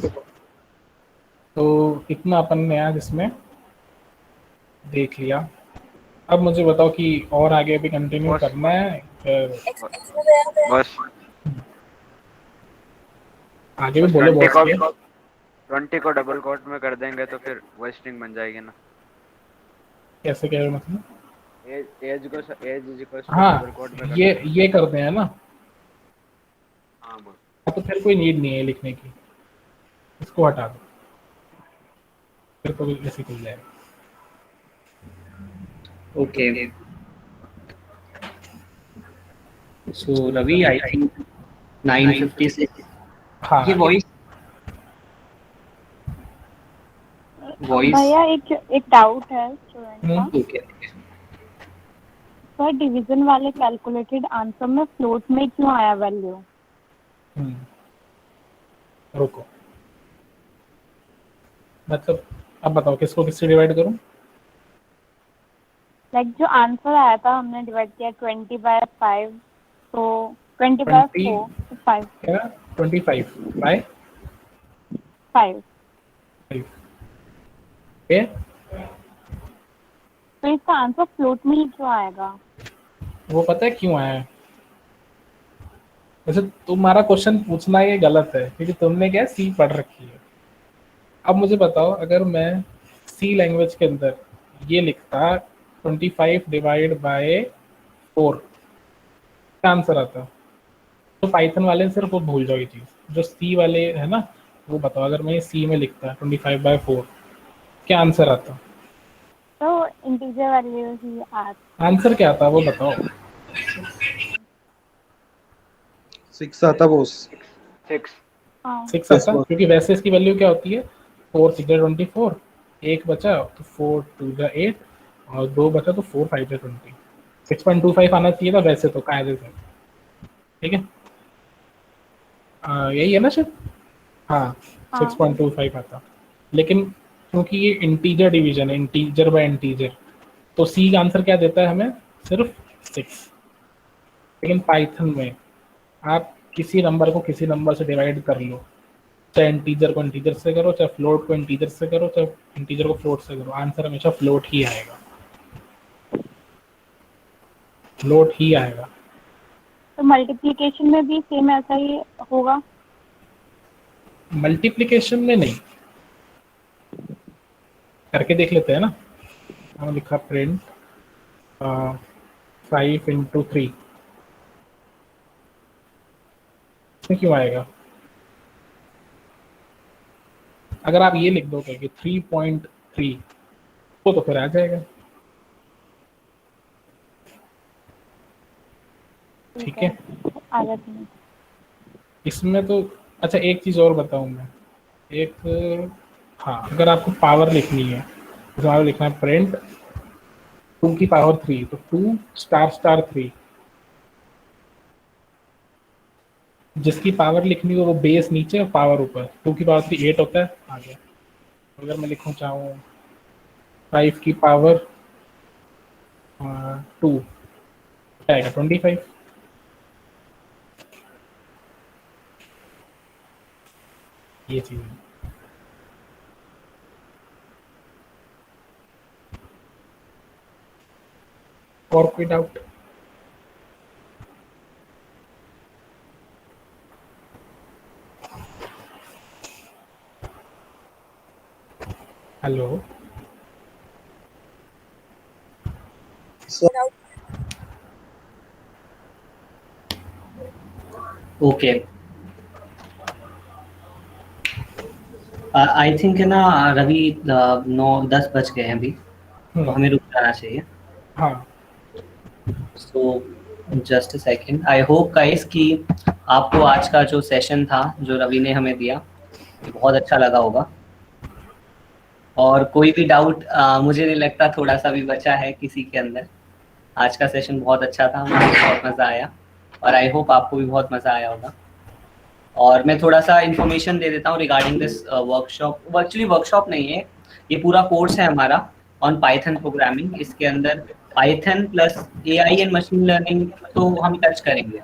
तो इतना अपन ने आज इसमें देख लिया। अब मुझे बताओ कि और आगे भी कंटिन्यू बस। करना है? X में गया. बस आगे भी बोलो 20 बहुत। को 20 को डबल कोट में कर देंगे तो फिर वो स्ट्रिंग बन जाएगी ना। कैसे कह रहे हो मतलब? एज को एज इज इक्वल टू हाँ, डबल कोट में ये करते हैं ना। हाँ बोल। तो फिर कोई नीड नहीं है लिखने की, इसको हटा दो, फिर तो ऐसे खुल जाएगा। Okay. So Ravi, I think 9:56। हाँ, ये वॉइस भैया एक डाउट है स्टूडेंट का। ओके। सर डिवीजन वाले कैलकुलेटेड आंसर में फ्लोट में क्यों आया वैल्यू? रुको, मतलब अब बताओ किसको किससे डिवाइड करूं? लाइक जो आंसर आया था हमने डिवाइड किया 20/5, तो 20/4 तो 5 क्या 25 बाय 5। 5 ओके। तो इसका आंसर फ्लोट में ही क्यों आएगा? वो पता है क्यों आया है? वैसे तुम्हारा क्वेश्चन पूछना ये गलत है क्योंकि तुमने क्या सी पढ़ रखी है। अब मुझे बताओ अगर मैं सी लैंग्वेज के अंदर ये लिखता 25 डिवाइड बाय 4 क्या आंसर आता? तो पाइथन वाले सिर्फ वो भूल जाओ ये चीज़। जो सी वाले है ना वो बताओ अगर मैं सी में लिखता 25/4 क्या आंसर आता? तो इंटीजर वैल्यू ही आता। आंसर क्या आता वो बताओ। 6 आता बॉस। 6 हाँ 6 Yes, आता boss. क्योंकि वैसे इसकी वैल्यू क्या होती है 4 6 24 एक बचा तो 4 2 8 और 2 बचा तो 4 5 20 6.25 आना चाहिए था वैसे तो कायदे से। ठीक है यही है ना शायद। हाँ 6.25 आता लेकिन क्योंकि ये इंटीजर डिवीजन है इंटीजर बाय इंटीजर तो सी का आंसर क्या देता है हमें सिर्फ 6। लेकिन पाइथन में आप किसी नंबर को किसी नंबर से डिवाइड कर लो चाहे इंटीजर को इंटीजर से करो चाहे फ्लोट को इंटीजर से करो चाहे इंटीजर को फ्लोट से करो आंसर हमेशा फ्लोट ही आएगा। फ्लोट ही आएगा। तो मल्टीप्लिकेशन में भी सेम ऐसा ही होगा? मल्टीप्लिकेशन में नहीं करके देख लेते हैं ना। हमने लिखा प्रिंट 5 × 3 इसमें क्यों आएगा? अगर आप ये लिख दोगे कि 3.3 तो फिर आ जाएगा। ठीक है आ जाती है। इसमें तो अच्छा एक चीज़ और बताऊं मैं एक। हाँ अगर आपको पावर लिखनी है तो हमारा लिखना है प्रिंट 2 की पावर 3 तो 2 ** 3 जिसकी पावर लिखनी हो वो बेस नीचे और पावर ऊपर 2 की पावर 3 8 होता है आगे। अगर मैं लिखूं चाहूँ 5 की पावर 2 क्या आएगा 25। ये चीज़ है। और कोई doubt? Hello okay I think है ना रवि 9-10 बज गए हैं अभी तो हमें रुक जाना चाहिए। हाँ so just a second. I hope guys कि आपको आज का जो सेशन था जो रवि ने हमें दिया बहुत अच्छा लगा होगा और कोई भी डाउट मुझे नहीं लगता थोड़ा सा भी बचा है किसी के अंदर। आज का सेशन बहुत अच्छा था मुझे बहुत मज़ा आया और आई होप आपको भी बहुत मज़ा आया होगा। और मैं थोड़ा सा इन्फॉर्मेशन दे देता हूँ regarding this workshop. Actually workshop नहीं है ये पूरा कोर्स है हमारा ऑन पाइथन प्रोग्रामिंग। इसके अंदर Python plus AI and machine learning तो हम टच करेंगे।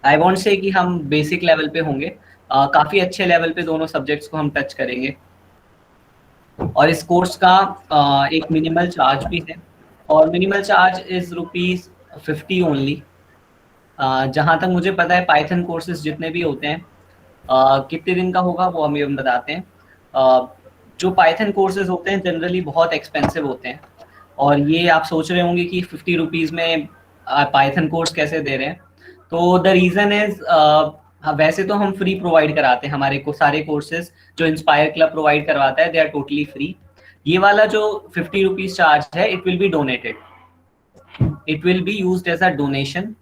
आई वॉन्ट से कि हम बेसिक लेवल पे होंगे काफ़ी अच्छे लेवल पे दोनों सब्जेक्ट्स को हम टच करेंगे। और इस कोर्स का एक मिनिमल चार्ज भी है और मिनिमल चार्ज इज़ ₹50 ओनली। जहाँ तक मुझे पता है पाइथन कोर्सेज जितने भी होते हैं कितने दिन का होगा वो हमें बताते हैं। जो पाइथन कोर्सेज होते हैं जनरली बहुत एक्सपेंसिव होते हैं और ये आप सोच रहे होंगे कि ₹50 में पाइथन कोर्स कैसे दे रहे हैं। तो द रीज़न इज़ वैसे तो हम फ्री प्रोवाइड कराते हैं हमारे को सारे कोर्सेज जो इंस्पायर क्लब प्रोवाइड करवाता है दे आर टोटली फ्री। ये वाला जो ₹50 चार्ज है it will be donated, it will be used as a donation.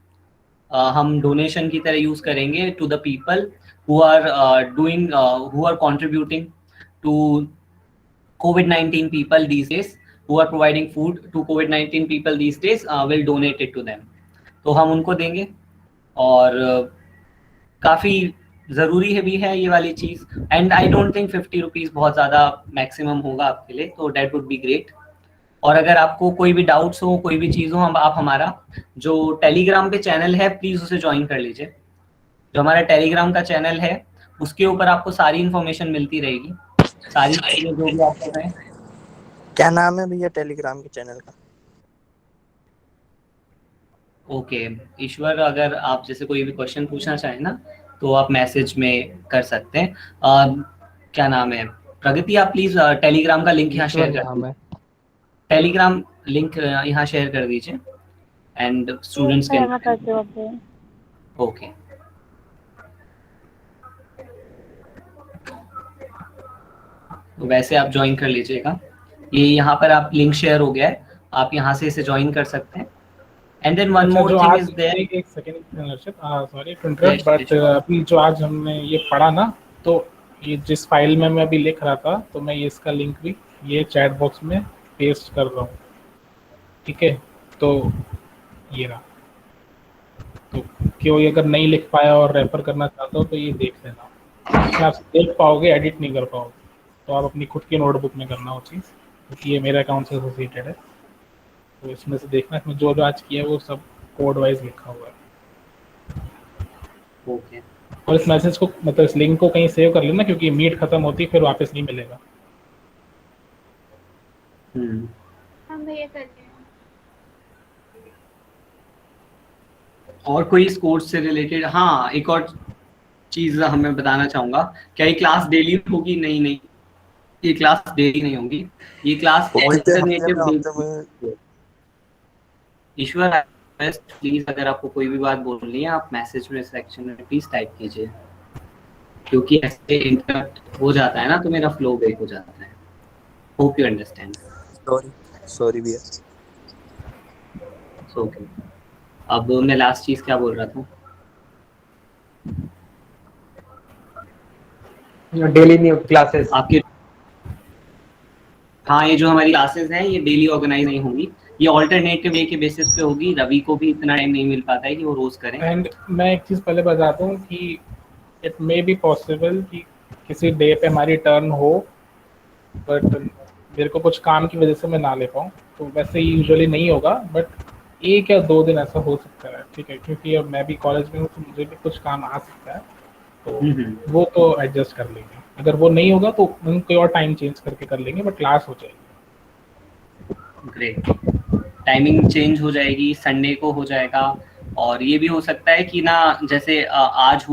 हम डोनेशन की तरह यूज करेंगे to the people who are contributing to COVID-19 people these days, who are providing food to COVID-19 people these days, will donate it to them। तो हम उनको देंगे और काफ़ी ज़रूरी है भी है ये वाली चीज़, and I don't think 50 rupees बहुत ज़्यादा मैक्सिमम होगा आपके लिए, तो डेट वुड बी ग्रेट। और अगर आपको कोई भी डाउट्स हो, कोई भी चीज़ हो, हम आप हमारा जो टेलीग्राम पे चैनल है प्लीज़ उसे ज्वाइन कर लीजिए। जो हमारा टेलीग्राम का चैनल है उसके ऊपर आपको सारी इन्फॉर्मेशन मिलती रहेगी, सारी चीज़ें जो भी आपको है। क्या नाम है भैया टेलीग्राम के चैनल का? ओके ईश्वर, अगर आप जैसे कोई भी क्वेश्चन पूछना चाहें ना तो आप मैसेज में कर सकते हैं। क्या नाम है प्रगति, आप प्लीज टेलीग्राम का लिंक यहाँ शेयर कर दीजिए। टेलीग्राम लिंक यहाँ शेयर कर दीजिए एंड स्टूडेंट्स के। मैं करती हूँ अभी। ओके तो वैसे आप ज्वाइन कर लीजिएगा, ये यहाँ पर आप लिंक शेयर हो गया है, आप यहाँ से इसे ज्वाइन कर सकते हैं। And then one more thing is there. एक second Arshad, sorry to interrupt, but अभी जो आज हमने ये पढ़ा ना, तो ये जिस फाइल में मैं अभी लिख रहा था, तो मैं ये इसका लिंक भी ये चैट बॉक्स में पेस्ट कर रहा हूँ, ठीक है? तो ये रहा, तो क्यों अगर नहीं लिख पाया और रेफर करना चाहता हो तो ये देख लेना, इसमें आप देख पाओगे, एडिट नहीं कर पाओगे, तो आप अपनी खुद की नोटबुक में करना वो चीज़, क्योंकि ये मेरे अकाउंट से एसोसिएटेड है। तो इसमें से देखना, इसमें जो आज किया है वो सब कोड वाइज लिखा हुआ है। ओके और इस मैसेज को, मतलब इस लिंक को कहीं सेव कर लेना, क्योंकि मीट खत्म होती है फिर वापस नहीं मिलेगा। हम भैया करते हैं। और कोई इस कोर्स से रिलेटेड? हाँ, एक और चीज हमें बताना चाहूंगा, क्या ये क्लास डेली होगी? नहीं नहीं, ये क्लास डेली नहीं होगी, ये क्लास ऑल्टरनेटिव। ईश्वर प्लीज अगर आपको कोई भी बात बोलनी है आप मैसेज में सेक्शन में प्लीज टाइप कीजिए, क्योंकि ऐसे इंटरप्ट हो जाता है ना तो मेरा फ्लो ब्रेक हो जाता है। Hope you understand. सॉरी भैया। ओके, अब मैं लास्ट चीज क्या बोल रहा था? डेली न्यू क्लासेस आपकी, हाँ ये जो हमारी क्लासेस हैं ये डेली ऑर्गेनाइज नहीं होंगी, ये ऑल्टरनेटिव डे के बेसिस पे होगी। रवि को भी इतना टाइम नहीं मिल पाता है कि वो रोज करें। एंड मैं एक चीज़ पहले बताता हूँ कि इट मे बी पॉसिबल कि किसी डे पे हमारी टर्न हो, बट मेरे को कुछ काम की वजह से मैं ना ले पाऊँ, तो वैसे यूजुअली नहीं होगा, बट 1 या 2 दिन ऐसा हो सकता है, ठीक है? क्योंकि अब मैं भी कॉलेज में हूँ तो मुझे भी कुछ काम आ सकता है, तो वो तो एडजस्ट कर लेंगे। अगर वो नहीं होगा तो हम कोई और टाइम चेंज करके कर लेंगे, बट क्लास हो जाएगी। ग्रेट, टाइमिंग चेंज हो जाएगी, संडे को हो जाएगा। और ये भी हो सकता है कि ना, जैसे आज